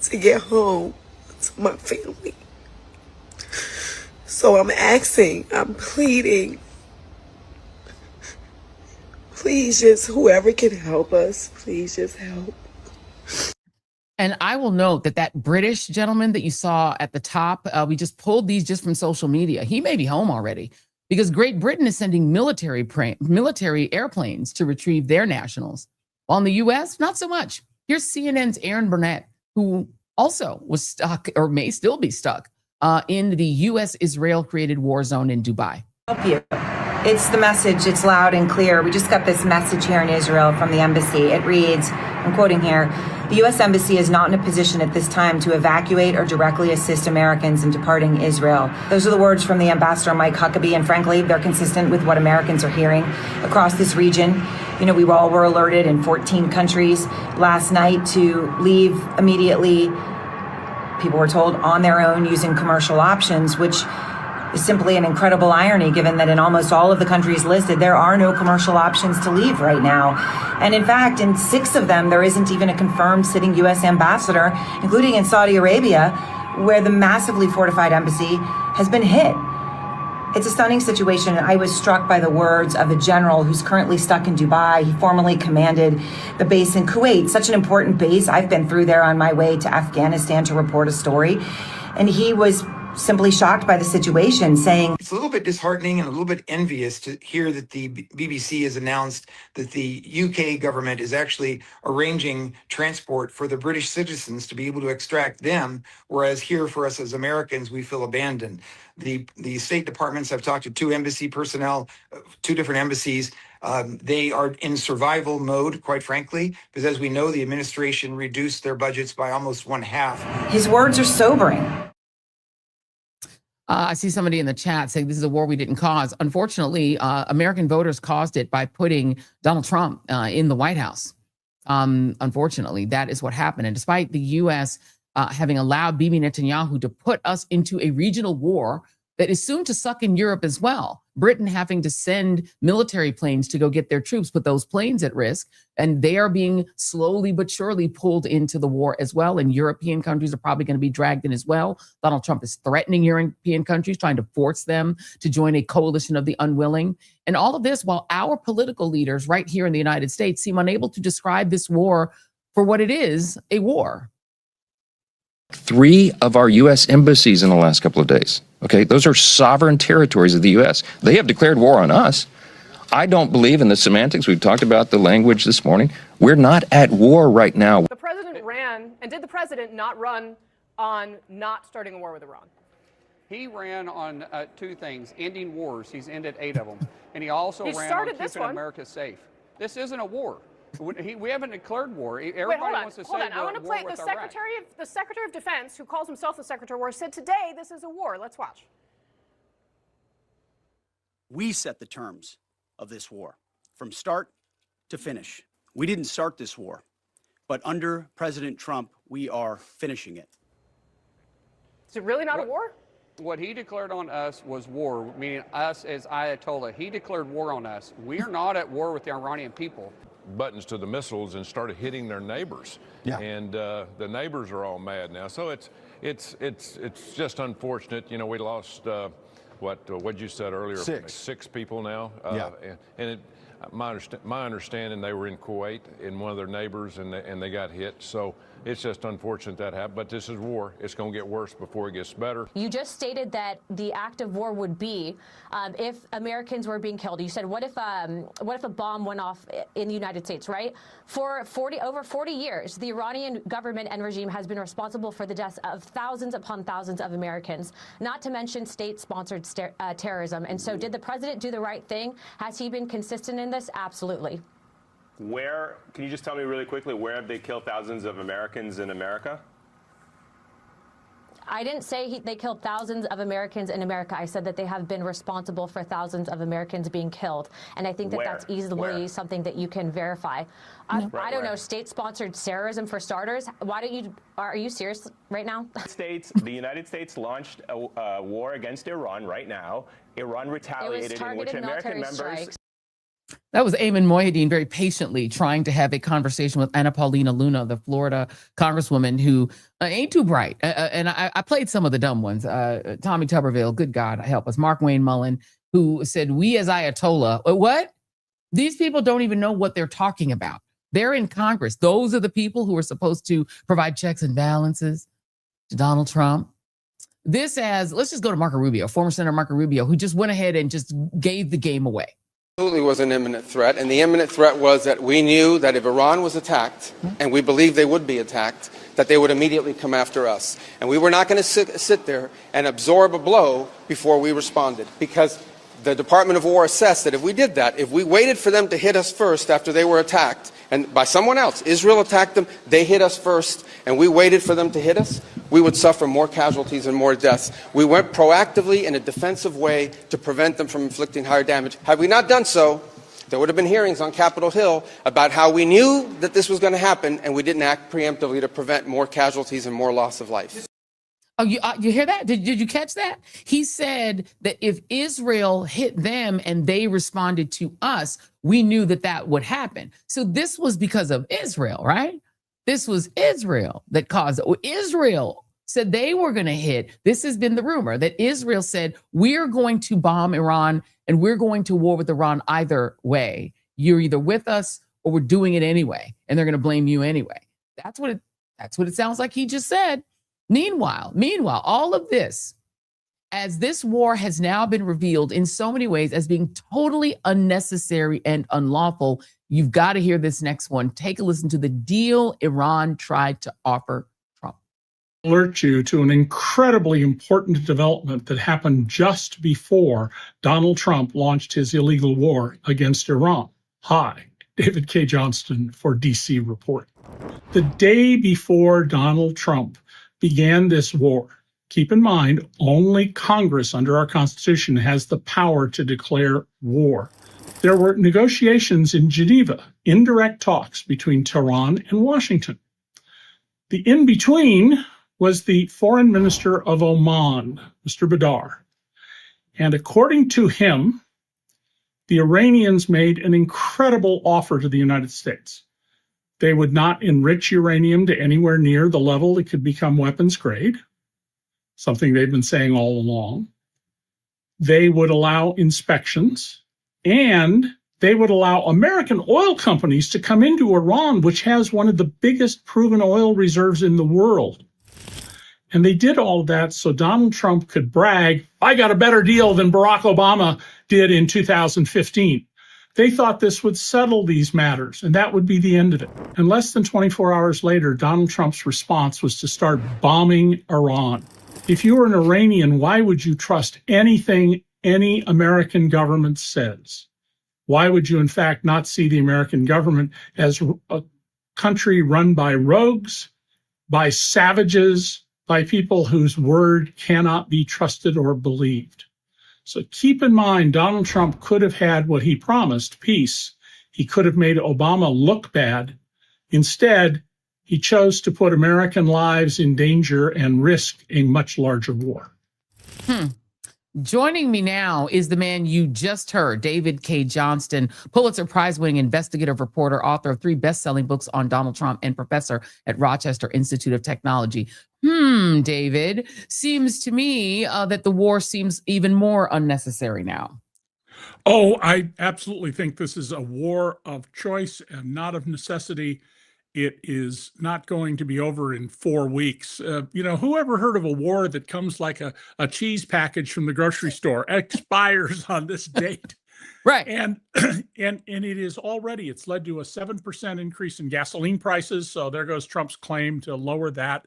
to get home to my family. So I'm asking, I'm pleading, please just, whoever can help us, please just help. And I will note that that British gentleman that you saw at the top, we just pulled these just from social media. He may be home already because Great Britain is sending military airplanes to retrieve their nationals. While in the U.S., not so much. Here's CNN's Aaron Burnett, who also was stuck or may still be stuck in the U.S.-Israel-created war zone in Dubai. Help you. It's the message. It's loud and clear. We just got this message here in Israel from the embassy. It reads, I'm quoting here, the U.S. Embassy is not in a position at this time to evacuate or directly assist Americans in departing Israel. Those are the words from the ambassador, Mike Huckabee, and frankly, they're consistent with what Americans are hearing across this region. You know, we all were alerted in 14 countries last night to leave immediately. People were told on their own using commercial options, which is simply an incredible irony given that in almost all of the countries listed, there are no commercial options to leave right now. And in fact, in 6 of them, there isn't even a confirmed sitting U.S. ambassador, including in Saudi Arabia, where the massively fortified embassy has been hit. It's a stunning situation. I was struck by the words of a general who's currently stuck in Dubai. He formerly commanded the base in Kuwait, such an important base. I've been through there on my way to Afghanistan to report a story. And he was simply shocked by the situation, saying, it's a little bit disheartening and a little bit envious to hear that the BBC has announced that the UK government is actually arranging transport for the British citizens to be able to extract them, whereas here for us as Americans, we feel abandoned. The State Departments, I've talked to 2 embassy personnel, 2 different embassies. They are in survival mode, quite frankly, because as we know, the administration reduced their budgets by almost 1/2. His words are sobering. I see somebody in the chat saying this is a war we didn't cause. Unfortunately, American voters caused it by putting Donald Trump in the White House. Unfortunately, that is what happened. And despite the U.S. Having allowed Bibi Netanyahu to put us into a regional war that is soon to suck in Europe as well, Britain having to send military planes to go get their troops, put those planes at risk, and they are being slowly but surely pulled into the war as well. And European countries are probably going to be dragged in as well. Donald Trump is threatening European countries, trying to force them to join a coalition of the unwilling. And all of this while our political leaders right here in the United States seem unable to describe this war for what it is, a war. 3 of our U.S. embassies in the last couple of days. Okay, those are sovereign territories of the U.S. They have declared war on us. I don't believe in the semantics. We've talked about the language this morning. We're not at war right now. The president ran, and did the president not run on not starting a war with Iran? He ran on 2 things, ending wars. He's ended 8 of them. And he also ran on keeping America safe. This isn't a war. We haven't declared war. Everybody wants to say hold on. I want to play the Secretary of Defense, who calls himself the Secretary of War, said today this is a war. Let's watch. We set the terms of this war from start to finish. We didn't start this war, but under President Trump, we are finishing it. Is it really not a war? What he declared on us was war, meaning us as Ayatollah. He declared war on us. We are not at war with the Iranian people. Buttons to the missiles and started hitting their neighbors. Yeah. And the neighbors are all mad now. So it's just unfortunate. You know, we lost what you said earlier. 6. 6 people now. Yeah. And my understanding, they were in Kuwait in one of their neighbors, and they got hit. So it's just unfortunate that happened. But this is war. It's going to get worse before it gets better. You just stated that the act of war would be if Americans were being killed. You said, what if a bomb went off in the United States, right? For over 40 years, the Iranian government and regime has been responsible for the deaths of thousands upon thousands of Americans, not to mention state-sponsored terrorism. And so did the president do the right thing? Has he been consistent in this? Absolutely. Where, can you just tell me really quickly, where have they killed thousands of Americans in America? I didn't say they killed thousands of Americans in America. I said that they have been responsible for thousands of Americans being killed. And I think that that's easily something that you can verify. I don't know, state-sponsored terrorism for starters. Are you serious right now? The United States launched a war against Iran right now. Iran retaliated, in which American members... That was Ayman Mohyeldin very patiently trying to have a conversation with Anna Paulina Luna, the Florida congresswoman who ain't too bright. And I played some of the dumb ones. Tommy Tuberville, good God, help us. Mark Wayne Mullen, who said, we as Ayatollah. What? These people don't even know what they're talking about. They're in Congress. Those are the people who are supposed to provide checks and balances to Donald Trump. Let's just go to Marco Rubio, former Senator Marco Rubio, who just went ahead and just gave the game away. Absolutely was an imminent threat, and the imminent threat was that we knew that if Iran was attacked, and we believed they would be attacked, that they would immediately come after us. And we were not going to sit there and absorb a blow before we responded, because the Department of War assessed that if we did that, if we waited for them to hit us first after they were attacked, and by someone else, Israel attacked them, they hit us first, and we waited for them to hit us, we would suffer more casualties and more deaths. We went proactively in a defensive way to prevent them from inflicting higher damage. Had we not done so, there would have been hearings on Capitol Hill about how we knew that this was going to happen, and we didn't act preemptively to prevent more casualties and more loss of life. Oh, you hear that? Did you catch that? He said that if Israel hit them and they responded to us, we knew that would happen. So this was because of Israel, right? This was Israel that caused it. Israel said they were going to hit. This has been the rumor that Israel said, we're going to bomb Iran and we're going to war with Iran either way. You're either with us or we're doing it anyway. And they're going to blame you anyway. That's what it sounds like he just said. Meanwhile, all of this, as this war has now been revealed in so many ways as being totally unnecessary and unlawful, you've got to hear this next one. Take a listen to the deal Iran tried to offer Trump. Alert you to an incredibly important development that happened just before Donald Trump launched his illegal war against Iran. Hi, David Cay Johnston for DC Report. The day before Donald Trump began this war, keep in mind, only Congress under our Constitution has the power to declare war. There were negotiations in Geneva, indirect talks between Tehran and Washington. The in-between was the foreign minister of Oman, Mr. Badar. And according to him, the Iranians made an incredible offer to the United States. They would not enrich uranium to anywhere near the level it could become weapons grade, something they've been saying all along. They would allow inspections, and they would allow American oil companies to come into Iran, which has one of the biggest proven oil reserves in the world. And they did all of that so Donald Trump could brag, I got a better deal than Barack Obama did in 2015. They thought this would settle these matters, and that would be the end of it. And less than 24 hours later, Donald Trump's response was to start bombing Iran. If you were an Iranian, why would you trust anything any American government says? Why would you, in fact, not see the American government as a country run by rogues, by savages, by people whose word cannot be trusted or believed? So keep in mind, Donald Trump could have had what he promised, peace. He could have made Obama look bad. Instead, he chose to put American lives in danger and risk a much larger war. Joining me now is the man you just heard, David Cay Johnston, Pulitzer Prize-winning investigative reporter, author of 3 best-selling books on Donald Trump, and professor at Rochester Institute of Technology. David, seems to me that the war seems even more unnecessary now. Oh, I absolutely think this is a war of choice and not of necessity. It is not going to be over in 4 weeks. Who ever heard of a war that comes like a cheese package from the grocery store, expires on this date? Right. And and it is already, it's led to a 7% increase in gasoline prices. So there goes Trump's claim to lower that.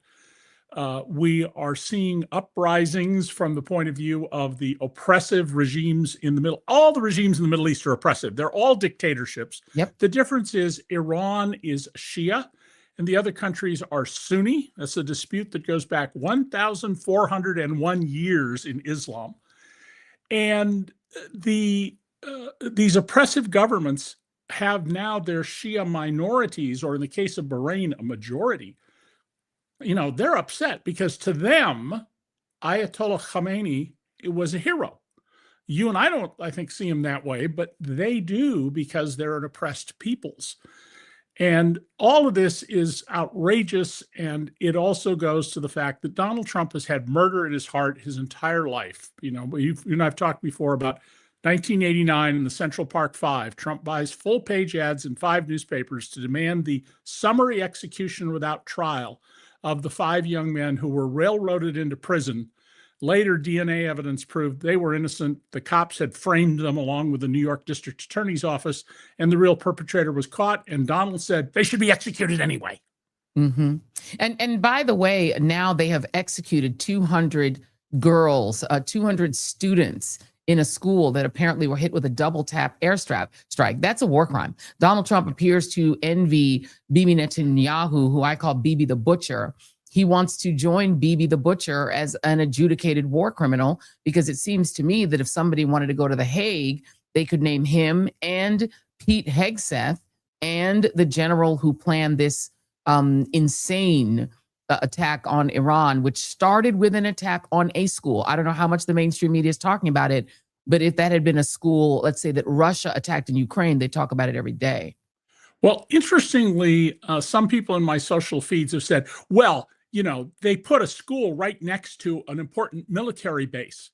We are seeing uprisings from the point of view of the oppressive regimes in the middle. All the regimes in the Middle East are oppressive. They're all dictatorships. Yep. The difference is Iran is Shia and the other countries are Sunni. That's a dispute that goes back 1,401 years in Islam. And these oppressive governments have now their Shia minorities, or in the case of Bahrain, a majority. They're upset because to them, Ayatollah Khamenei was a hero. You and I don't, I think, see him that way, but they do because they're an oppressed peoples. And all of this is outrageous. And it also goes to the fact that Donald Trump has had murder in his heart his entire life. You and I've talked before about 1989 in the Central Park Five. Trump buys full-page ads in 5 newspapers to demand the summary execution without trial of the 5 young men who were railroaded into prison. Later, DNA evidence proved they were innocent. The cops had framed them along with the New York District Attorney's Office, and the real perpetrator was caught, and Donald said they should be executed anyway. Mm-hmm. And by the way, now they have executed 200 girls, 200 students in a school that apparently were hit with a double tap airstrike. That's a war crime. Donald Trump appears to envy Bibi Netanyahu, who I call Bibi the Butcher. He wants to join Bibi the Butcher as an adjudicated war criminal, because it seems to me that if somebody wanted to go to The Hague, they could name him and Pete Hegseth and the general who planned this insane attack on Iran, which started with an attack on a school. I don't know how much the mainstream media is talking about it, but if that had been a school, let's say that Russia attacked in Ukraine, they talk about it every day. Well, interestingly, some people in my social feeds have said, well, they put a school right next to an important military base.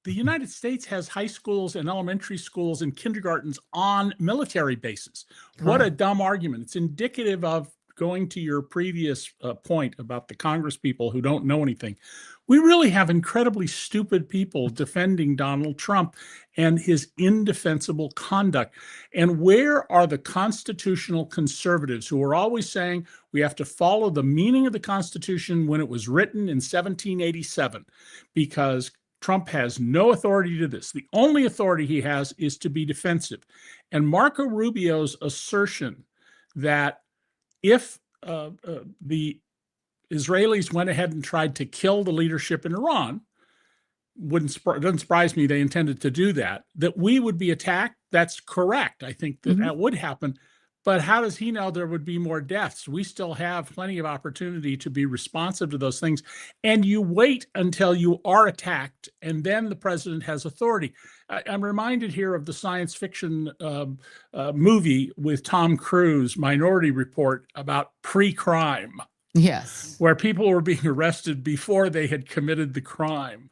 The United States has high schools and elementary schools and kindergartens on military bases. What a dumb argument. It's indicative of, going to your previous point about the Congress people who don't know anything, we really have incredibly stupid people defending Donald Trump and his indefensible conduct. And where are the constitutional conservatives who are always saying we have to follow the meaning of the Constitution when it was written in 1787? Because Trump has no authority to this. The only authority he has is to be defensive. And Marco Rubio's assertion that if the Israelis went ahead and tried to kill the leadership in Iran, doesn't surprise me they intended to do that we would be attacked, that's correct. I think that that would happen. But how does he know there would be more deaths? We still have plenty of opportunity to be responsive to those things. And you wait until you are attacked, and then the president has authority. I'm reminded here of the science fiction movie with Tom Cruise, Minority Report, about pre-crime. Yes. Where people were being arrested before they had committed the crime.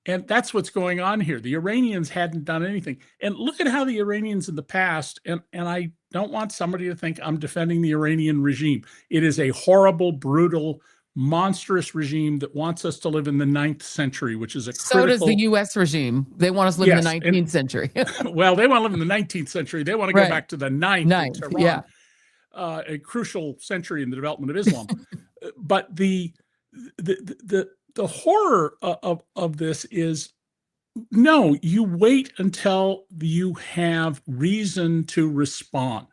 And that's what's going on here. The Iranians hadn't done anything. And look at how the Iranians in the past, and I don't want somebody to think I'm defending the Iranian regime. It is a horrible, brutal, monstrous regime that wants us to live in the 9th century, which is a critical... So does the U.S. regime. They want us to live in the 19th century. Well, they want to live in the 19th century. They want to go back to the 9th. Yeah. A crucial century in the development of Islam. But the horror of this is, no, you wait until you have reason to respond.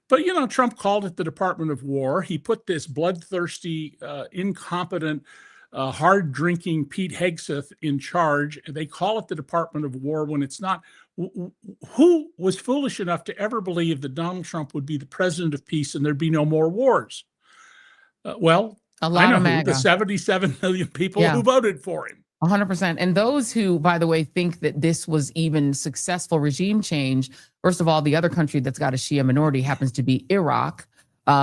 But, Trump called it the Department of War. He put this bloodthirsty, incompetent, hard-drinking Pete Hegseth in charge. They call it the Department of War when it's not. Who was foolish enough to ever believe that Donald Trump would be the president of peace and there'd be no more wars? Well, a lot of MAGA. The 77 million people who voted for him. 100%. And those who, by the way, think that this was even successful regime change, first of all, the other country that's got a Shia minority happens to be Iraq,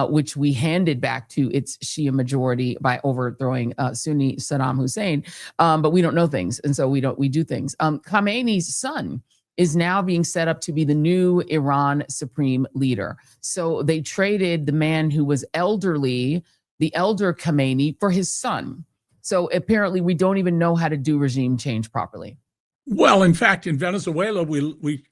which we handed back to its Shia majority by overthrowing Sunni Saddam Hussein. But we don't know things. And so we do things. Khamenei's son is now being set up to be the new Iran supreme leader. So they traded the man who was elderly, the elder Khamenei, for his son. So apparently we don't even know how to do regime change properly. Well, in fact, in Venezuela, we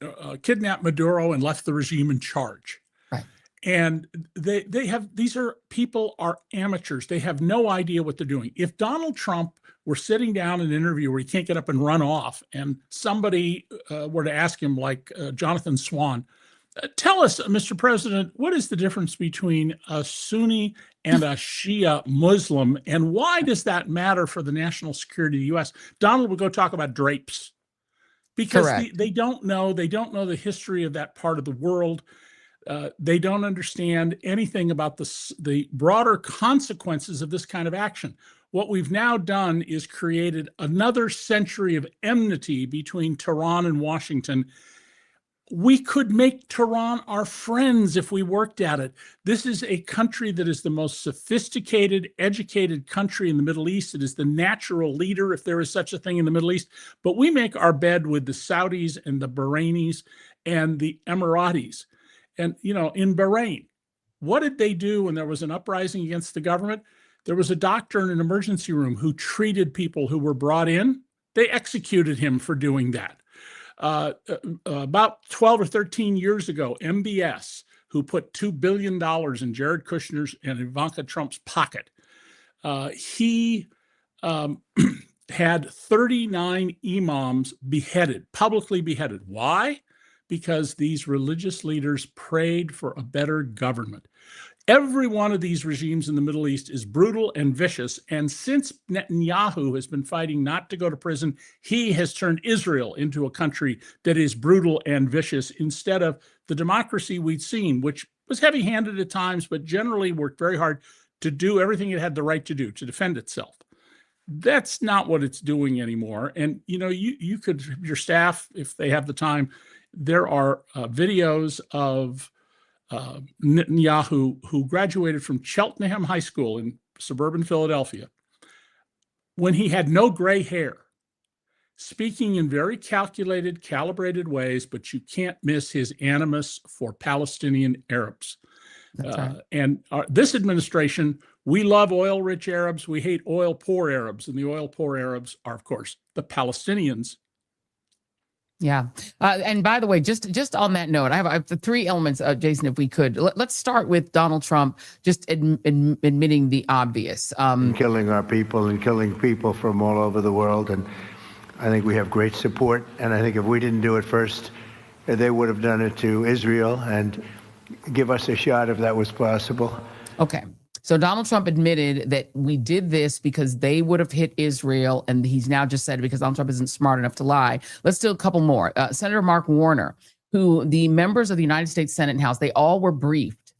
kidnapped Maduro and left the regime in charge. Right. And these people are amateurs. They have no idea what they're doing. If Donald Trump were sitting down in an interview where he can't get up and run off, and somebody were to ask him, like Jonathan Swan, tell us, Mr. President, what is the difference between a Sunni and a Shia Muslim, and why does that matter for the national security of the U.S.? Donald would go talk about drapes, because they don't know the history of that part of the world. They don't understand anything about the broader consequences of this kind of action. What we've now done is created another century of enmity between Tehran and Washington. We could make Tehran our friends if we worked at it. This is a country that is the most sophisticated, educated country in the Middle East. It is the natural leader, if there is such a thing in the Middle East. But we make our bed with the Saudis and the Bahrainis and the Emiratis. And, in Bahrain, what did they do when there was an uprising against the government? There was a doctor in an emergency room who treated people who were brought in. They executed him for doing that. About 12 or 13 years ago, MBS, who put $2 billion in Jared Kushner's and Ivanka Trump's pocket, he had 39 imams beheaded, publicly beheaded. Why? Because these religious leaders prayed for a better government. Every one of these regimes in the Middle East is brutal and vicious. And since Netanyahu has been fighting not to go to prison, he has turned Israel into a country that is brutal and vicious instead of the democracy we'd seen, which was heavy-handed at times, but generally worked very hard to do everything it had the right to do, to defend itself. That's not what it's doing anymore. And, you could, your staff, if they have the time, there are videos of Netanyahu, who graduated from Cheltenham High School in suburban Philadelphia, when he had no gray hair, speaking in very calculated, calibrated ways, but you can't miss his animus for Palestinian Arabs. Right. And this administration, we love oil-rich Arabs, we hate oil-poor Arabs, and the oil-poor Arabs are, of course, the Palestinians. Yeah. And by the way, just on that note, I have the three elements, Jason, if we could. Let's start with Donald Trump just admitting the obvious. Killing our people and killing people from all over the world. And I think we have great support. And I think if we didn't do it first, they would have done it to Israel, and give us a shot if that was possible. Okay. So Donald Trump admitted that we did this because they would have hit Israel, and he's now just said because Donald Trump isn't smart enough to lie. Let's do a couple more. Senator Mark Warner, who the members of the United States Senate and House, they all were briefed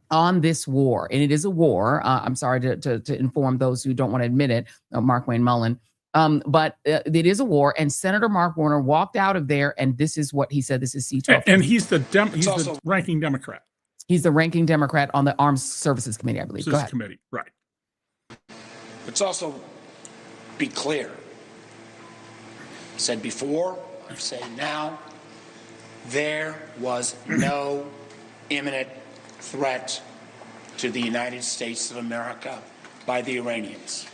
on this war, and it is a war. I'm sorry to inform those who don't want to admit it, Mark Wayne Mullen, but it is a war, and Senator Mark Warner walked out of there, and this is what he said. This is C12. And he's the ranking Democrat. He's the ranking Democrat on the Armed Services Committee, I believe. Go ahead. Committee, right. Let's also be clear. I said before, I'm saying now, there was no imminent threat to the United States of America by the Iranians.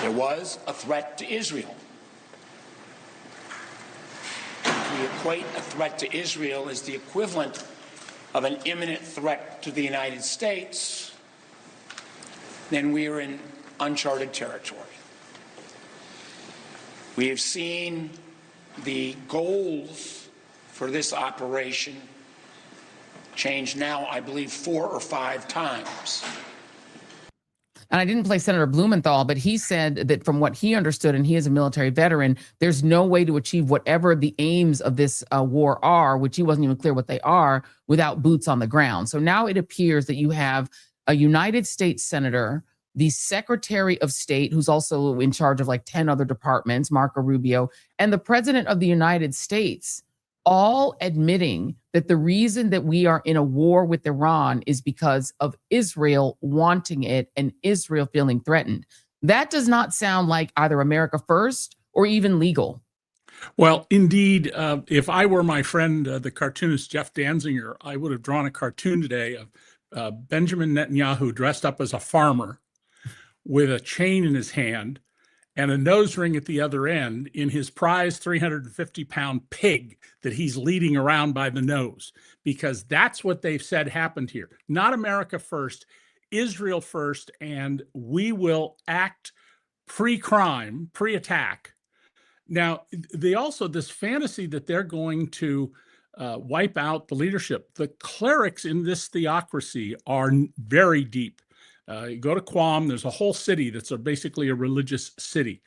There was a threat to Israel. We equate a threat to Israel as the equivalent of an imminent threat to the United States, then we are in uncharted territory. We have seen the goals for this operation change now, I believe, 4 or 5 times. And I didn't play Senator Blumenthal, but he said that from what he understood, and he is a military veteran, there's no way to achieve whatever the aims of this war are, which he wasn't even clear what they are, without boots on the ground. So now it appears that you have a United States senator, the Secretary of State, who's also in charge of like 10 other departments, Marco Rubio, and the President of the United States, all admitting that the reason that we are in a war with Iran is because of Israel wanting it and Israel feeling threatened. That does not sound like either America first or even legal. Well, indeed, if I were my friend, the cartoonist Jeff Danziger, I would have drawn a cartoon today of Benjamin Netanyahu dressed up as a farmer with a chain in his hand and a nose ring at the other end in his prize 350-pound pig that he's leading around by the nose, because that's what they've said happened here. Not America first, Israel first, and we will act pre-crime, pre-attack. Now, they also, this fantasy that they're going to wipe out the leadership. The clerics in this theocracy are very deep. You go to Guam, there's a whole city that's basically a religious city.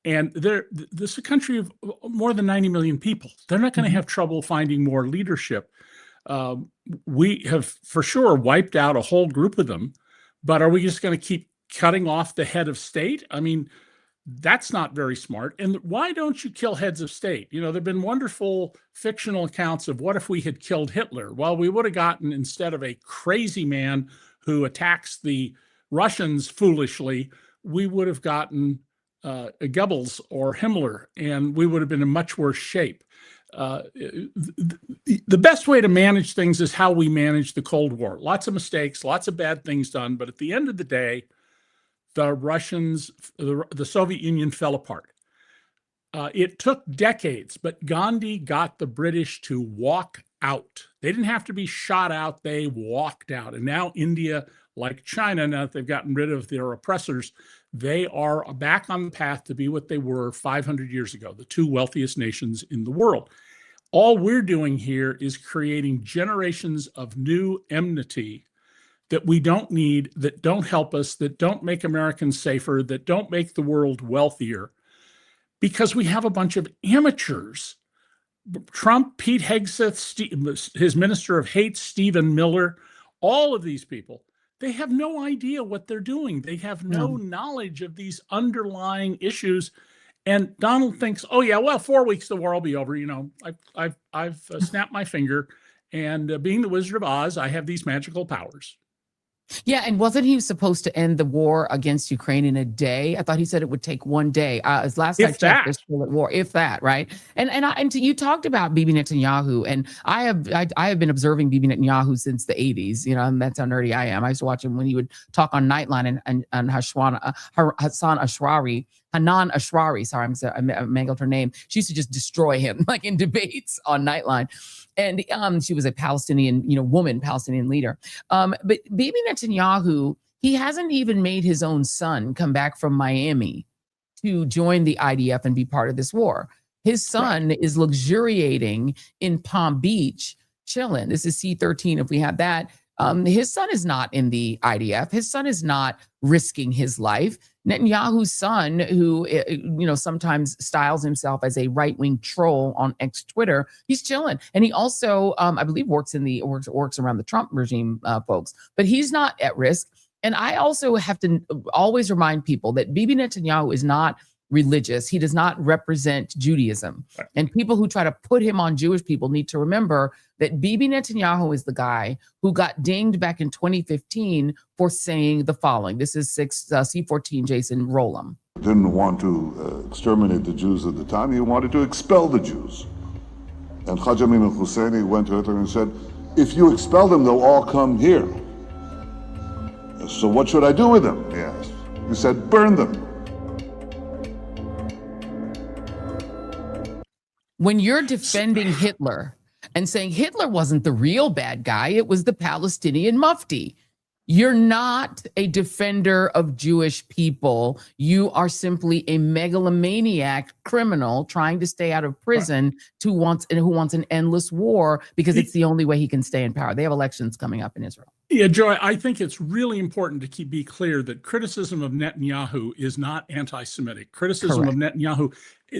And this is a country of more than 90 million people. They're not going to have trouble finding more leadership. We have for sure wiped out a whole group of them, but are we just going to keep cutting off the head of state? I mean, that's not very smart. And why don't you kill heads of state? You know, there have been wonderful fictional accounts of what if we had killed Hitler? Well, we would have gotten, instead of a crazy man who attacks the Russians foolishly, we would have gotten Goebbels or Himmler, and we would have been in much worse shape. The best way to manage things is how we managed the Cold War. Lots of mistakes, lots of bad things done, but at the end of the day, the Russians, the Soviet Union fell apart. It took decades, but Gandhi got the British to walk out. They didn't have to be shot out, they walked out. And now India, like China, now that they've gotten rid of their oppressors, they are back on the path to be what they were 500 years ago, the two wealthiest nations in the world. All we're doing here is creating generations of new enmity that we don't need, that don't help us, that don't make Americans safer, that don't make the world wealthier, because we have a bunch of amateurs. Trump, Pete Hegseth, his minister of hate, Stephen Miller, all of these people, they have no idea what they're doing. They have no knowledge of these underlying issues. And Donald thinks, oh yeah, well, 4 weeks, the war will be over. You know, I've snapped my finger, and being the Wizard of Oz, I have these magical powers. Yeah, and wasn't he supposed to end the war against Ukraine in a day? I thought he said it would take one day. As last I checked, they're still at war, if that, right? And you talked about Bibi Netanyahu, and I have been observing Bibi Netanyahu since the 80s. You know, and that's how nerdy I am. I used to watch him when he would talk on Nightline and Hanan Ashrawi. Sorry, I mangled her name. She used to just destroy him, like in debates on Nightline. And she was a Palestinian, Palestinian leader. But Bibi Netanyahu, he hasn't even made his own son come back from Miami to join the IDF and be part of this war. His son is luxuriating in Palm Beach, chilling. This is C-13 if we have that. His son is not in the IDF. His son is not risking his life. Netanyahu's son, who sometimes styles himself as a right-wing troll on X-Twitter, he's chilling, and he also, I believe, works around the Trump regime folks. But he's not at risk. And I also have to always remind people that Bibi Netanyahu is not religious. He does not represent Judaism. And people who try to put him on Jewish people need to remember that Bibi Netanyahu is the guy who got dinged back in 2015 for saying the following. This is C-14, Jason Rollum. Didn't want to exterminate the Jews at the time. He wanted to expel the Jews. And Haj Amin al-Husseini went to Hitler and said, if you expel them, they'll all come here. So what should I do with them? He asked. He said, burn them. When you're defending Hitler and saying Hitler wasn't the real bad guy, it was the Palestinian mufti, you're not a defender of Jewish people. You are simply a megalomaniac criminal trying to stay out of prison who wants an endless war because it's the only way he can stay in power. They have elections coming up in Israel. Yeah, Joy, I think it's really important to be clear that criticism of Netanyahu is not anti-Semitic. Criticism of Netanyahu,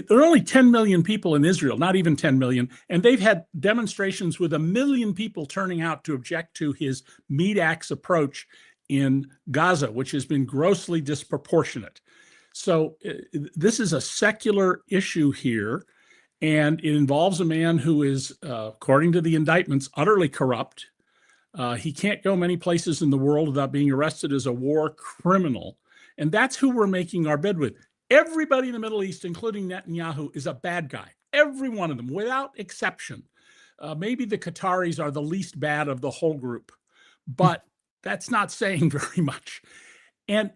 there are only 10 million people in Israel, not even 10 million, and they've had demonstrations with 1 million people turning out to object to his meat axe approach in Gaza, which has been grossly disproportionate. So this is a secular issue here, and it involves a man who is, according to the indictments, utterly corrupt. He can't go many places in the world without being arrested as a war criminal. And that's who we're making our bid with. Everybody in the Middle East, including Netanyahu, is a bad guy. every one of them, without exception. Maybe the Qataris are the least bad of the whole group, but that's not saying very much. And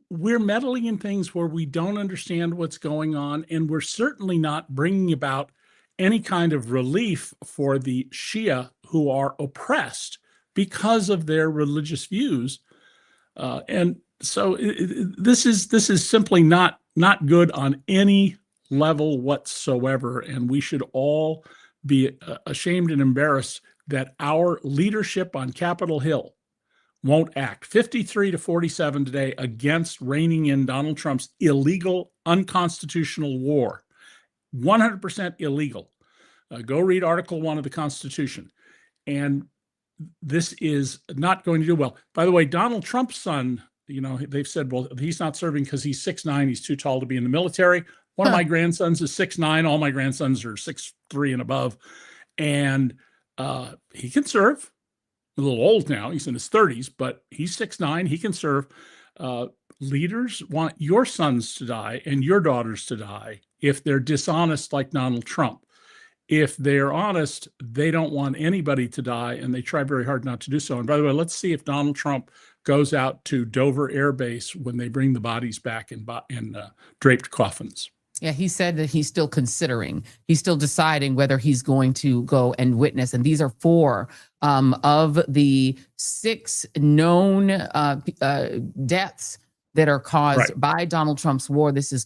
we're meddling in things where we don't understand what's going on, and we're certainly not bringing about any kind of relief for the Shia who are oppressed because of their religious views. And so this is simply not good on any level whatsoever, and we should all be ashamed and embarrassed that our leadership on Capitol Hill won't act. 53-47 today against reining in Donald Trump's illegal, unconstitutional war. 100% illegal. Go read Article 1 of the Constitution. And this is not going to do well. By the way, Donald Trump's son, they've said, well, he's not serving because he's 6'9", he's too tall to be in the military. One of my grandsons is 6'9". All my grandsons are 6'3" and above. And he can serve. A little old now, he's in his 30s, but he's 6'9", he can serve. Leaders want your sons to die and your daughters to die if they're dishonest like Donald Trump. If they're honest, they don't want anybody to die, and they try very hard not to do so. And by the way, let's see if Donald Trump goes out to Dover Air Base when they bring the bodies back in draped coffins. Yeah, he said that he's still considering. He's still deciding whether he's going to go and witness. And these are 4 of the 6 known deaths that are caused by Donald Trump's war. This is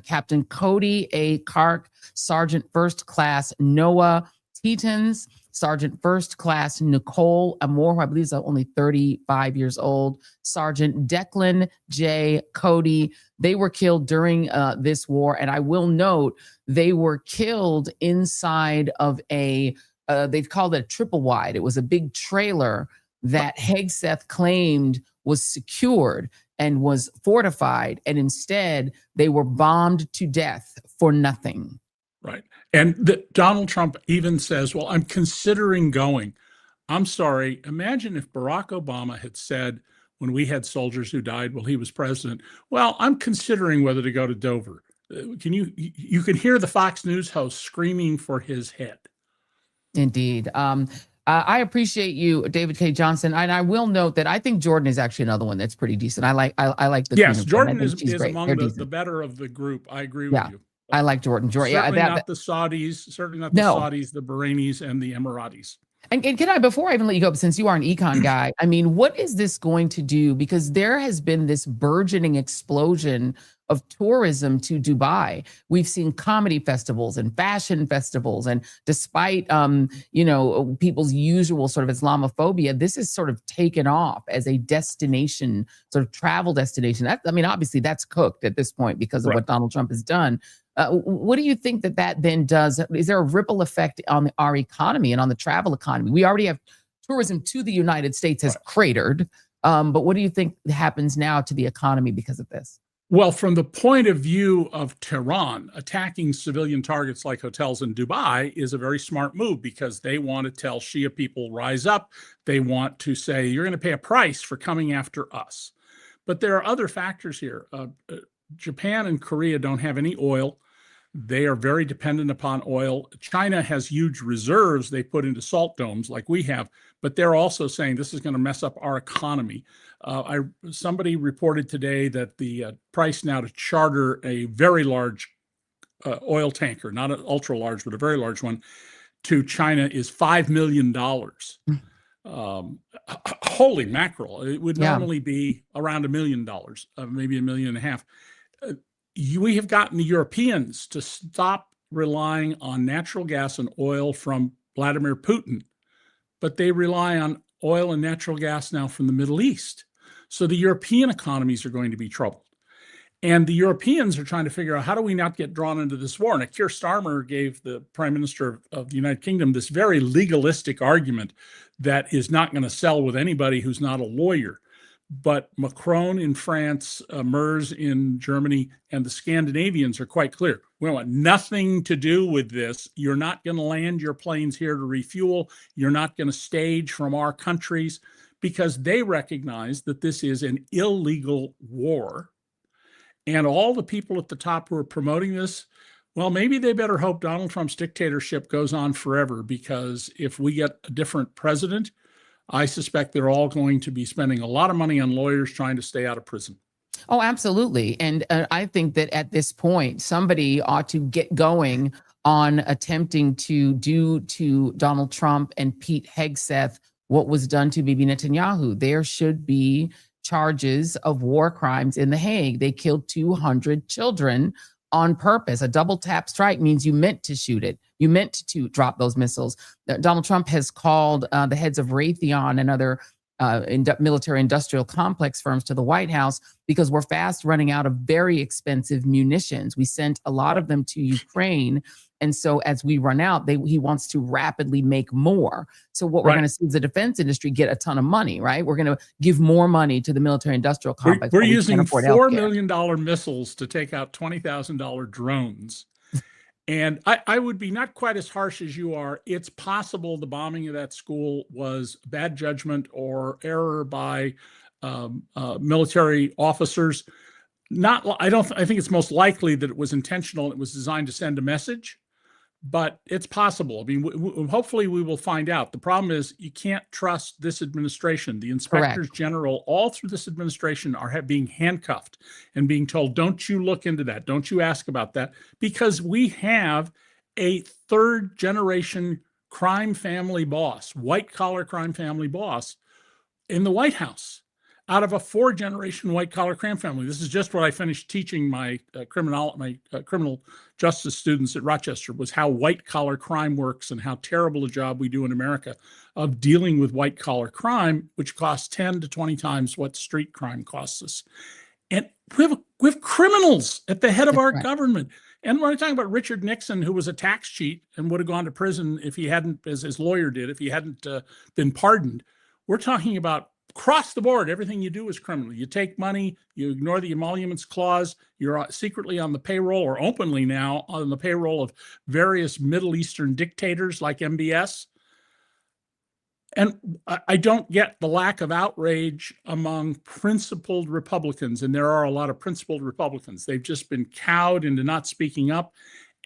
Captain Cody A. Kark, Sergeant First Class Noah Tetons, Sergeant First Class Nicole Amor, who I believe is only 35 years old, Sergeant Declan J. Cody. They were killed during this war. And I will note, they were killed inside of they've called it a triple wide. It was a big trailer that Hegseth claimed was secured and was fortified. And instead, they were bombed to death for nothing. Right. And Donald Trump even says, well, I'm considering going. I'm sorry. Imagine if Barack Obama had said, when we had soldiers who died while he was president, well, I'm considering whether to go to Dover. You can hear the Fox News host screaming for his head. Indeed. I appreciate you, David Cay Johnston, and I will note that I think Jordan is actually another one that's pretty decent. I like the yes, Jordan is among the better of the group. I agree with you. I like Jordan. Certainly not the Saudis, certainly not the Saudis, the Bahrainis, and the Emiratis. And can I, before I even let you go, since you are an econ guy, I mean, what is this going to do? Because there has been this burgeoning explosion of tourism to Dubai. We've seen comedy festivals and fashion festivals, and despite people's usual sort of Islamophobia, this is sort of taken off as a destination, sort of travel destination. Obviously that's cooked at this point because of what Donald Trump has done. What do you think that then does? Is there a ripple effect on our economy and on the travel economy? We already have tourism to the United States has cratered, but what do you think happens now to the economy because of this? Well, from the point of view of Tehran, attacking civilian targets like hotels in Dubai is a very smart move because they want to tell Shia people, rise up. They want to say, you're going to pay a price for coming after us. But there are other factors here. Japan and Korea don't have any oil. They are very dependent upon oil. China has huge reserves they put into salt domes like we have, but they're also saying this is going to mess up our economy. Somebody reported today that the price now to charter a very large oil tanker, not an ultra large, but a very large one, to China is $5 million. Holy mackerel. It would normally be around $1 million, maybe $1.5 million. We have gotten the Europeans to stop relying on natural gas and oil from Vladimir Putin, but they rely on oil and natural gas now from the Middle East. So the European economies are going to be troubled. And the Europeans are trying to figure out, how do we not get drawn into this war? And Keir Starmer gave the Prime Minister of the United Kingdom this very legalistic argument that is not going to sell with anybody who's not a lawyer. But Macron in France, Merz in Germany, and the Scandinavians are quite clear. We want nothing to do with this. You're not going to land your planes here to refuel. You're not going to stage from our countries, because they recognize that this is an illegal war. And all the people at the top who are promoting this, Well, maybe they better hope Donald Trump's dictatorship goes on forever, because if we get a different president, I suspect they're all going to be spending a lot of money on lawyers trying to stay out of prison. Oh, absolutely. And I think that at this point, somebody ought to get going on attempting to do to Donald Trump and Pete Hegseth what was done to Bibi Netanyahu. There should be charges of war crimes in The Hague. They killed 200 children on purpose. A double tap strike means you meant to shoot it. You meant to drop those missiles. Donald Trump has called the heads of Raytheon and other military industrial complex firms to the White House because we're fast running out of very expensive munitions. We sent a lot of them to Ukraine. And so as we run out, he wants to rapidly make more. So what we're going to see is the defense industry get a ton of money, right? We're going to give more money to the military industrial complex. We're using $4 million missiles to take out $20,000 drones. And I would be not quite as harsh as you are. It's possible the bombing of that school was bad judgment or error by military officers. I think it's most likely that it was intentional. It was designed to send a message, but it's possible. I mean, hopefully we will find out. The problem is you can't trust this administration. The inspectors general all through this administration are being handcuffed and being told, don't you look into that. Don't you ask about that, because we have a third generation crime family boss, white collar crime family boss in the White House, out of a 4-generation white-collar crime family. This is just what I finished teaching my criminal justice students at Rochester, was how white-collar crime works and how terrible a job we do in America of dealing with white-collar crime, which costs 10 to 20 times what street crime costs us. And we have criminals at the head of our government. And we're talking about Richard Nixon, who was a tax cheat and would have gone to prison if he hadn't, as his lawyer did, if he hadn't been pardoned. We're talking about across the board, everything you do is criminal. You take money, you ignore the emoluments clause, you're secretly on the payroll, or openly now on the payroll, of various Middle Eastern dictators like MBS. And I don't get the lack of outrage among principled Republicans, and there are a lot of principled Republicans. They've just been cowed into not speaking up.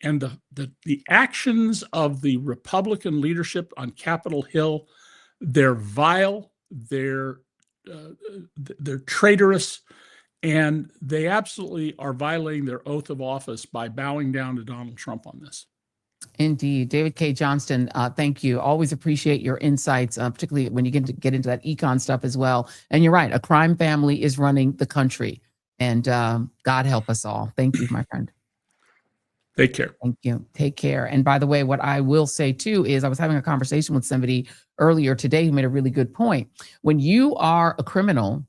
And the actions of the Republican leadership on Capitol Hill, they're vile, they're traitorous, and they absolutely are violating their oath of office by bowing down to Donald Trump on this. Indeed. David Cay Johnston, thank you. Always appreciate your insights, particularly when you get into that econ stuff as well. And you're right, a crime family is running the country, and God help us all. Thank you, my friend. Take care. Thank you. Take care. And by the way, what I will say too is I was having a conversation with somebody earlier today who made a really good point. When you are a criminal,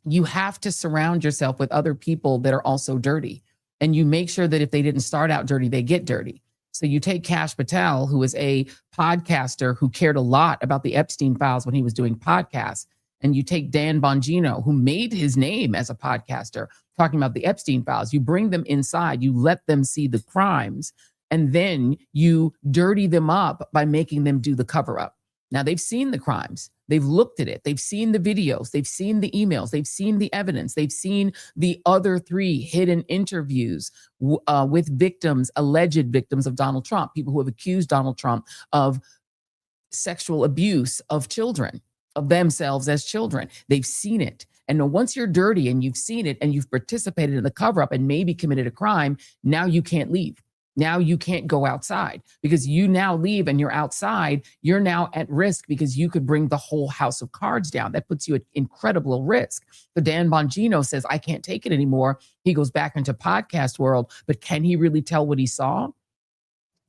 you have to surround yourself with other people that are also dirty. And you make sure that if they didn't start out dirty, they get dirty. So you take Kash Patel, who is a podcaster who cared a lot about the Epstein files when he was doing podcasts. And you take Dan Bongino, who made his name as a podcaster, talking about the Epstein files. You bring them inside, you let them see the crimes, and then you dirty them up by making them do the cover up. Now, they've seen the crimes. They've looked at it. They've seen the videos. They've seen the emails. They've seen the evidence. They've seen the other 3 hidden interviews with victims, alleged victims of Donald Trump, people who have accused Donald Trump of sexual abuse of children, of themselves as children. They've seen it. And once you're dirty and you've seen it and you've participated in the cover up and maybe committed a crime, now you can't leave. Now you can't go outside, because you now leave and you're outside. You're now at risk because you could bring the whole house of cards down. That puts you at incredible risk. So Dan Bongino says, I can't take it anymore. He goes back into podcast world, but can he really tell what he saw?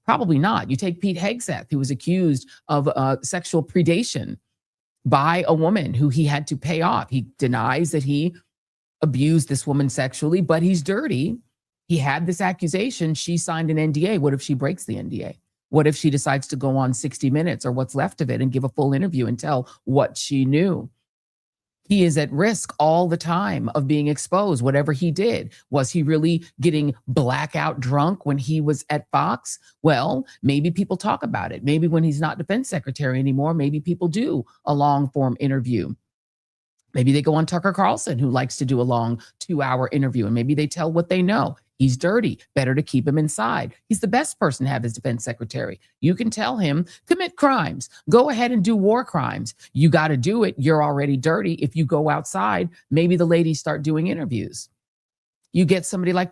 Probably not. You take Pete Hegseth, who was accused of sexual predation by a woman who he had to pay off. He denies that he abused this woman sexually, but he's dirty. He had this accusation. She signed an NDA. What if she breaks the NDA? What if she decides to go on 60 Minutes or what's left of it and give a full interview and tell what she knew? He is at risk all the time of being exposed, whatever he did. Was he really getting blackout drunk when he was at Fox? Well, maybe people talk about it. Maybe when he's not defense secretary anymore, maybe people do a long form interview. Maybe they go on Tucker Carlson, who likes to do a long 2-hour interview, and maybe they tell what they know. He's dirty. Better to keep him inside. He's the best person to have as defense secretary. You can tell him, commit crimes. Go ahead and do war crimes. You got to do it. You're already dirty. If you go outside, maybe the ladies start doing interviews. You get somebody like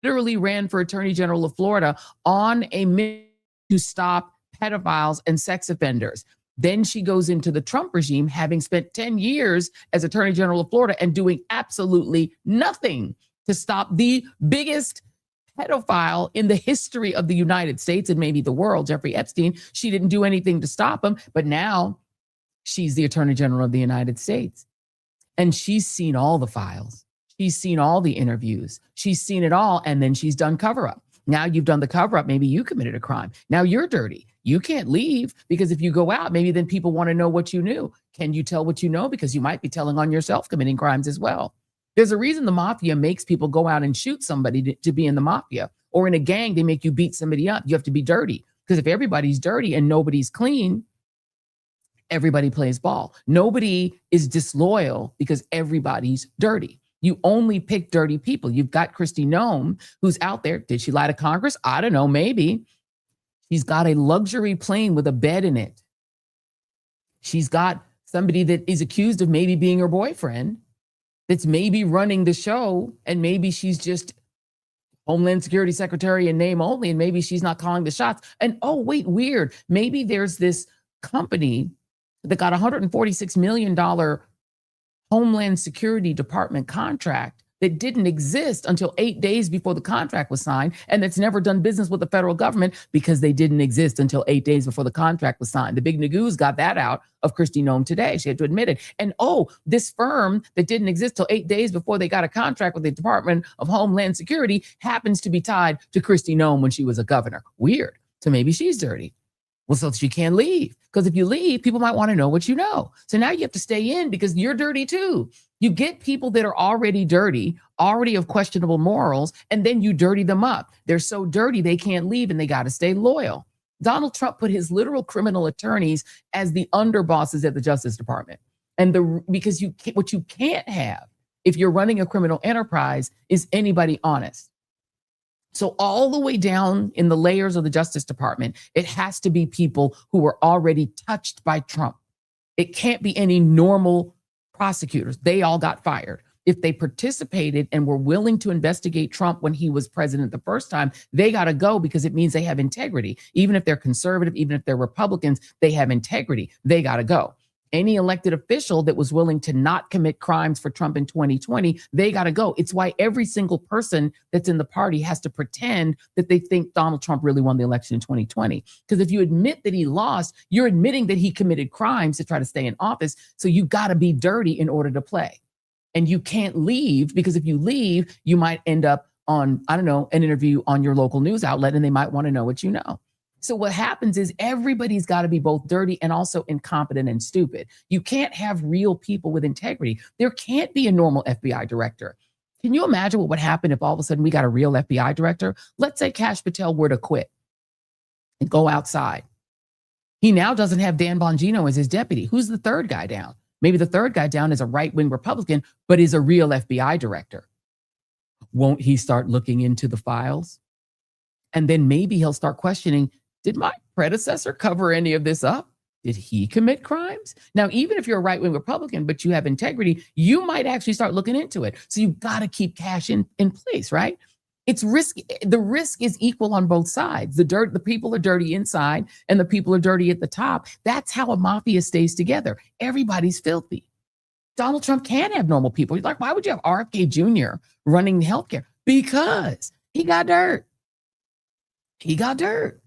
literally ran for Attorney General of Florida on a mission to stop pedophiles and sex offenders. Then she goes into the Trump regime, having spent 10 years as Attorney General of Florida and doing absolutely nothing to stop the biggest pedophile in the history of the United States and maybe the world, Jeffrey Epstein. She didn't do anything to stop him, but now she's the Attorney General of the United States. And she's seen all the files. She's seen all the interviews. She's seen it all, and then she's done cover-up. Now you've done the cover-up. Maybe you committed a crime. Now you're dirty. You can't leave, because if you go out, maybe then people want to know what you knew. Can you tell what you know? Because you might be telling on yourself committing crimes as well. There's a reason the mafia makes people go out and shoot somebody to be in the mafia, or in a gang, they make you beat somebody up. You have to be dirty, because if everybody's dirty and nobody's clean, everybody plays ball. Nobody is disloyal because everybody's dirty. You only pick dirty people. You've got Kristi Noem, who's out there. Did she lie to Congress? I don't know, maybe. She's got a luxury plane with a bed in it. She's got somebody that is accused of maybe being her boyfriend, that's maybe running the show, and maybe she's just Homeland Security Secretary in name only, and maybe she's not calling the shots. And oh, wait, weird. Maybe there's this company that got $146 million Homeland Security Department contract that didn't exist until 8 days before the contract was signed, and that's never done business with the federal government because they didn't exist until 8 days before the contract was signed. The big news got that out of Kristi Noem today. She had to admit it. And oh, this firm that didn't exist till 8 days before they got a contract with the Department of Homeland Security happens to be tied to Kristi Noem when she was a governor. Weird. So maybe she's dirty. Well, so she can't leave, because if you leave, people might want to know what you know. So now you have to stay in because you're dirty too. You get people that are already dirty, already of questionable morals, and then you dirty them up. They're so dirty they can't leave, and they got to stay loyal. Donald Trump put his literal criminal attorneys as the underbosses at the Justice Department. And because what you can't have if you're running a criminal enterprise is anybody honest. So all the way down in the layers of the Justice Department, it has to be people who were already touched by Trump. It can't be any normal prosecutors. They all got fired. If they participated and were willing to investigate Trump when he was president the first time, they got to go, because it means they have integrity. Even if they're conservative, even if they're Republicans, they have integrity. They got to go. Any elected official that was willing to not commit crimes for Trump in 2020, they got to go. It's why every single person that's in the party has to pretend that they think Donald Trump really won the election in 2020. Because if you admit that he lost, you're admitting that he committed crimes to try to stay in office. So you got to be dirty in order to play. And you can't leave, because if you leave, you might end up on, I don't know, an interview on your local news outlet, and they might want to know what you know. So what happens is everybody's got to be both dirty and also incompetent and stupid. You can't have real people with integrity. There can't be a normal FBI director. Can you imagine what would happen if all of a sudden we got a real FBI director? Let's say Kash Patel were to quit and go outside. He now doesn't have Dan Bongino as his deputy. Who's the third guy down? Maybe the third guy down is a right-wing Republican, but is a real FBI director. Won't he start looking into the files? And then maybe he'll start questioning, did my predecessor cover any of this up? Did he commit crimes? Now, even if you're a right-wing Republican, but you have integrity, you might actually start looking into it. So you've got to keep Kash in place, right? It's risky. The risk is equal on both sides. The people are dirty inside and the people are dirty at the top. That's how a mafia stays together. Everybody's filthy. Donald Trump can't have normal people. You're like, why would you have RFK Jr. running healthcare? Because he got dirt. He got dirt.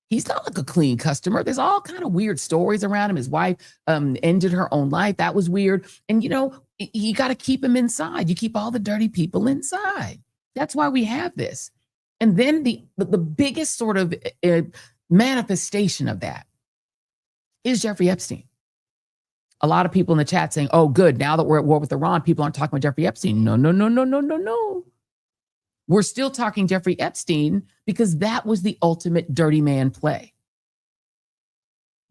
He's not like a clean customer. There's all kind of weird stories around him. His wife ended her own life. That was weird. And, you got to keep him inside. You keep all the dirty people inside. That's why we have this. And then the biggest sort of manifestation of that is Jeffrey Epstein. A lot of people in the chat saying, oh, good. Now that we're at war with Iran, people aren't talking about Jeffrey Epstein. No. We're still talking Jeffrey Epstein because that was the ultimate dirty man play.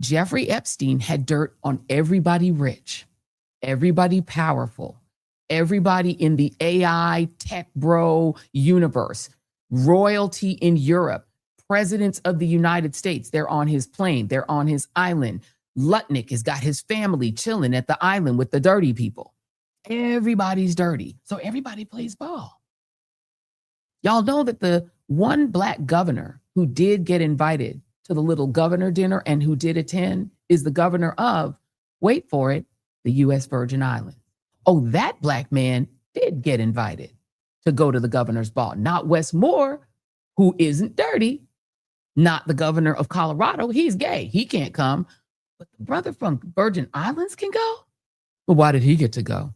Jeffrey Epstein had dirt on everybody rich, everybody powerful, everybody in the AI tech bro universe, royalty in Europe, presidents of the United States, they're on his plane, they're on his island. Lutnick has got his family chilling at the island with the dirty people. Everybody's dirty. So everybody plays ball. Y'all know that the one Black governor who did get invited to the little governor dinner and who did attend is the governor of, wait for it, the U.S. Virgin Islands. Oh, that Black man did get invited to go to the governor's ball. Not Wes Moore, who isn't dirty. Not the governor of Colorado. He's gay. He can't come. But the brother from Virgin Islands can go? Well, why did he get to go?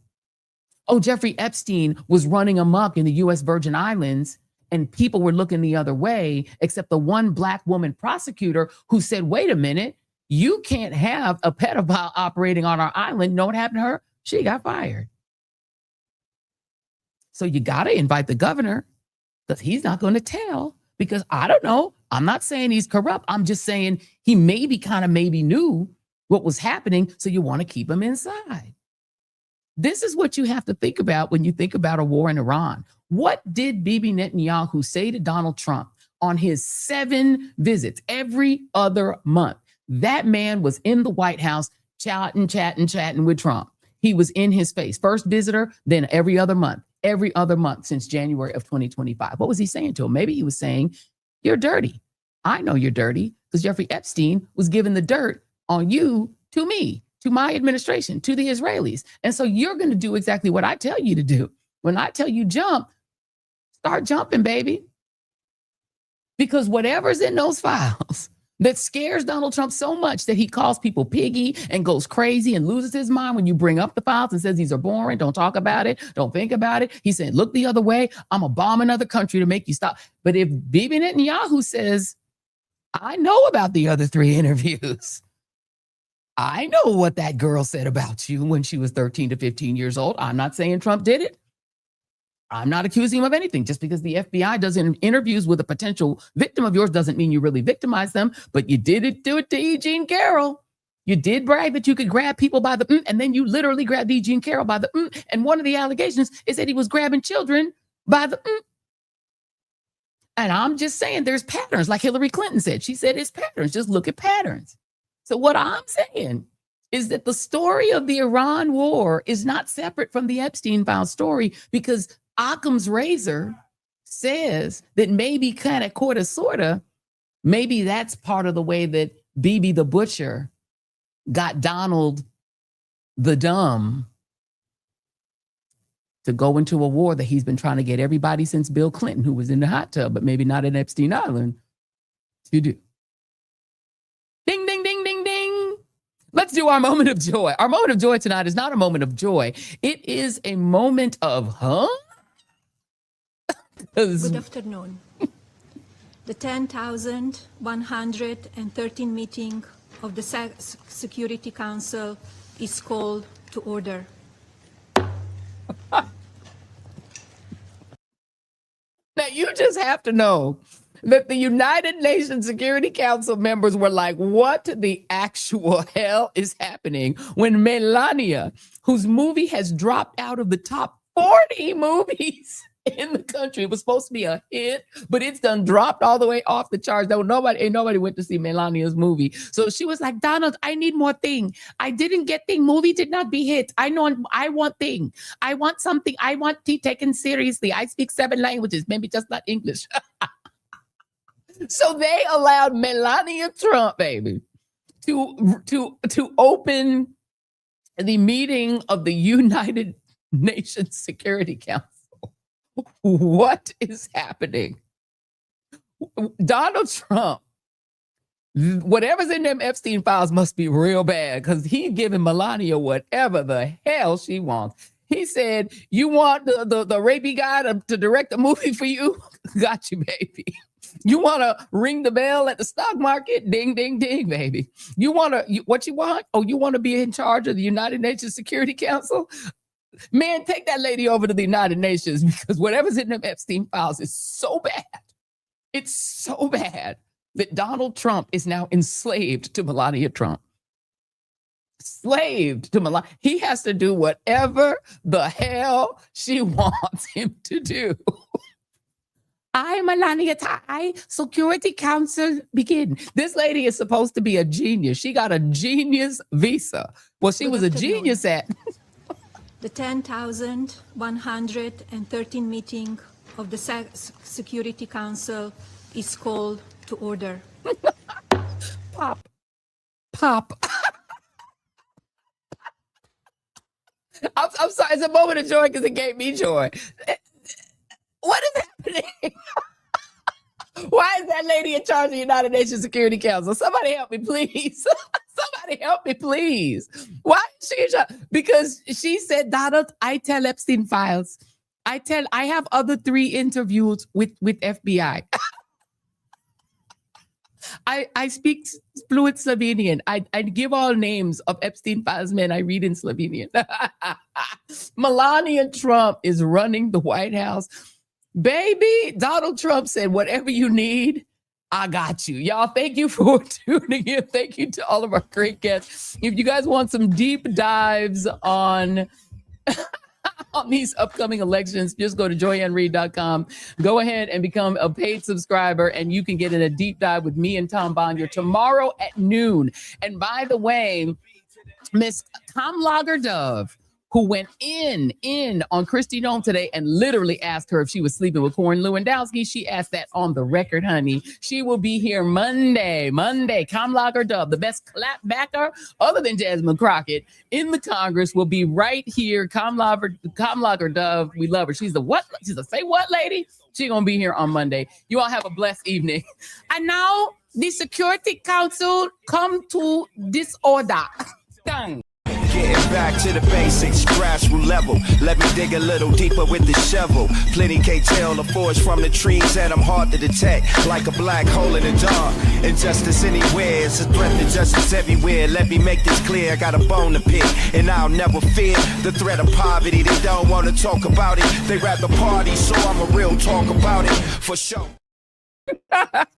Oh, Jeffrey Epstein was running amok in the U.S. Virgin Islands and people were looking the other way, except the one Black woman prosecutor who said, wait a minute, you can't have a pedophile operating on our island. Know what happened to her? She got fired. So you got to invite the governor because he's not going to tell, because I don't know. I'm not saying he's corrupt. I'm just saying he maybe knew what was happening. So you want to keep him inside. This is what you have to think about when you think about a war in Iran. What did Bibi Netanyahu say to Donald Trump on his 7 visits every other month? That man was in the White House chatting with Trump. He was in his face. First visitor, then every other month since January of 2025. What was he saying to him? Maybe he was saying, you're dirty. I know you're dirty because Jeffrey Epstein was giving the dirt on you to me, to my administration, to the Israelis. And so you're going to do exactly what I tell you to do. When I tell you jump, start jumping, baby. Because whatever's in those files that scares Donald Trump so much that he calls people piggy and goes crazy and loses his mind when you bring up the files and says these are boring, don't talk about it, don't think about it. He said, look the other way. I'm going to bomb another country to make you stop. But if Bibi Netanyahu says, I know about the other 3 interviews. I know what that girl said about you when she was 13 to 15 years old. I'm not saying Trump did it. I'm not accusing him of anything. Just because the FBI does interviews with a potential victim of yours doesn't mean you really victimize them. But you did do it to E. Jean Carroll. You did brag that you could grab people by the and then you literally grabbed E. Jean Carroll by the And one of the allegations is that he was grabbing children by the And I'm just saying there's patterns, like Hillary Clinton said. She said it's patterns. Just look at patterns. So what I'm saying is that the story of the Iran war is not separate from the Epstein file story, because Occam's razor says that maybe kind of quarter sorta, maybe that's part of the way that Bibi the Butcher got Donald the Dumb to go into a war that he's been trying to get everybody since Bill Clinton, who was in the hot tub, but maybe not in Epstein Island, to do. Ding, ding, ding, ding, ding. Let's do our moment of joy. Our moment of joy tonight is not a moment of joy. It is a moment of, Good afternoon. The 10,113 meeting of the Security Council is called to order. Now, you just have to know that the United Nations Security Council members were like, what the actual hell is happening when Melania, whose movie has dropped out of the top 40 movies in the country, it was supposed to be a hit, but it's done dropped all the way off the charts. Ain't nobody went to see Melania's movie. So she was like, Donald, I need more thing. I didn't get thing. Movie did not be hit. I know I want thing. I want something. I want to be taken seriously. I speak 7 languages, maybe just not English. So they allowed Melania Trump, baby, to open the meeting of the United Nations Security Council. What is happening? Donald Trump, whatever's in them Epstein files must be real bad, because he's giving Melania whatever the hell she wants. He said, you want the rapey guy to direct a movie for you? Got you, baby. You want to ring the bell at the stock market? Ding, ding, ding, baby. What you want? Oh, you want to be in charge of the United Nations Security Council? Man, take that lady over to the United Nations, because whatever's in them Epstein files is so bad. It's so bad that Donald Trump is now enslaved to Melania Trump. slave to Melania. He has to do whatever the hell she wants him to do. I, Melania Trump, Security Council, begin. This lady is supposed to be a genius. She got a genius visa. Well, she was a genius at. The 10,113 meeting of the Security Council is called to order. Pop. I'm sorry, it's a moment of joy because it gave me joy. What is happening? Why is that lady in charge of the United Nations Security Council? Somebody help me, please. Somebody help me, please. Why is she in charge? Because she said, Donald, I tell Epstein files. I have other 3 interviews with FBI. I speak fluent Slovenian. I give all names of Epstein files men I read in Slovenian. Melania Trump is running the White House. Baby, Donald Trump said, whatever you need, I got you. Y'all, thank you for tuning in. Thank you to all of our great guests. If you guys want some deep dives on these upcoming elections, just go to joyanreid.com. Go ahead and become a paid subscriber, and you can get in a deep dive with me and Tom Bonier tomorrow at noon. And by the way, Miss Kamlager Dove, who went in on Kristi Noem today and literally asked her if she was sleeping with Corey Lewandowski. She asked that on the record, honey. She will be here Monday. Kamlager Dove, the best clapbacker other than Jasmine Crockett in the Congress, will be right here. Kamlager Dove, we love her. She's the what? She's the say what lady? She's going to be here on Monday. You all have a blessed evening. And now the Security Council come to disorder. Done. Getting back to the basics, grassroots level. Let me dig a little deeper with the shovel. Plenty can't tell the forest from the trees, and I'm hard to detect, like a black hole in the dark. Injustice anywhere, it's a threat to justice everywhere. Let me make this clear, I got a bone to pick, and I'll never fear the threat of poverty. They don't want to talk about it, they rather party, so I'm a real talk about it, for sure.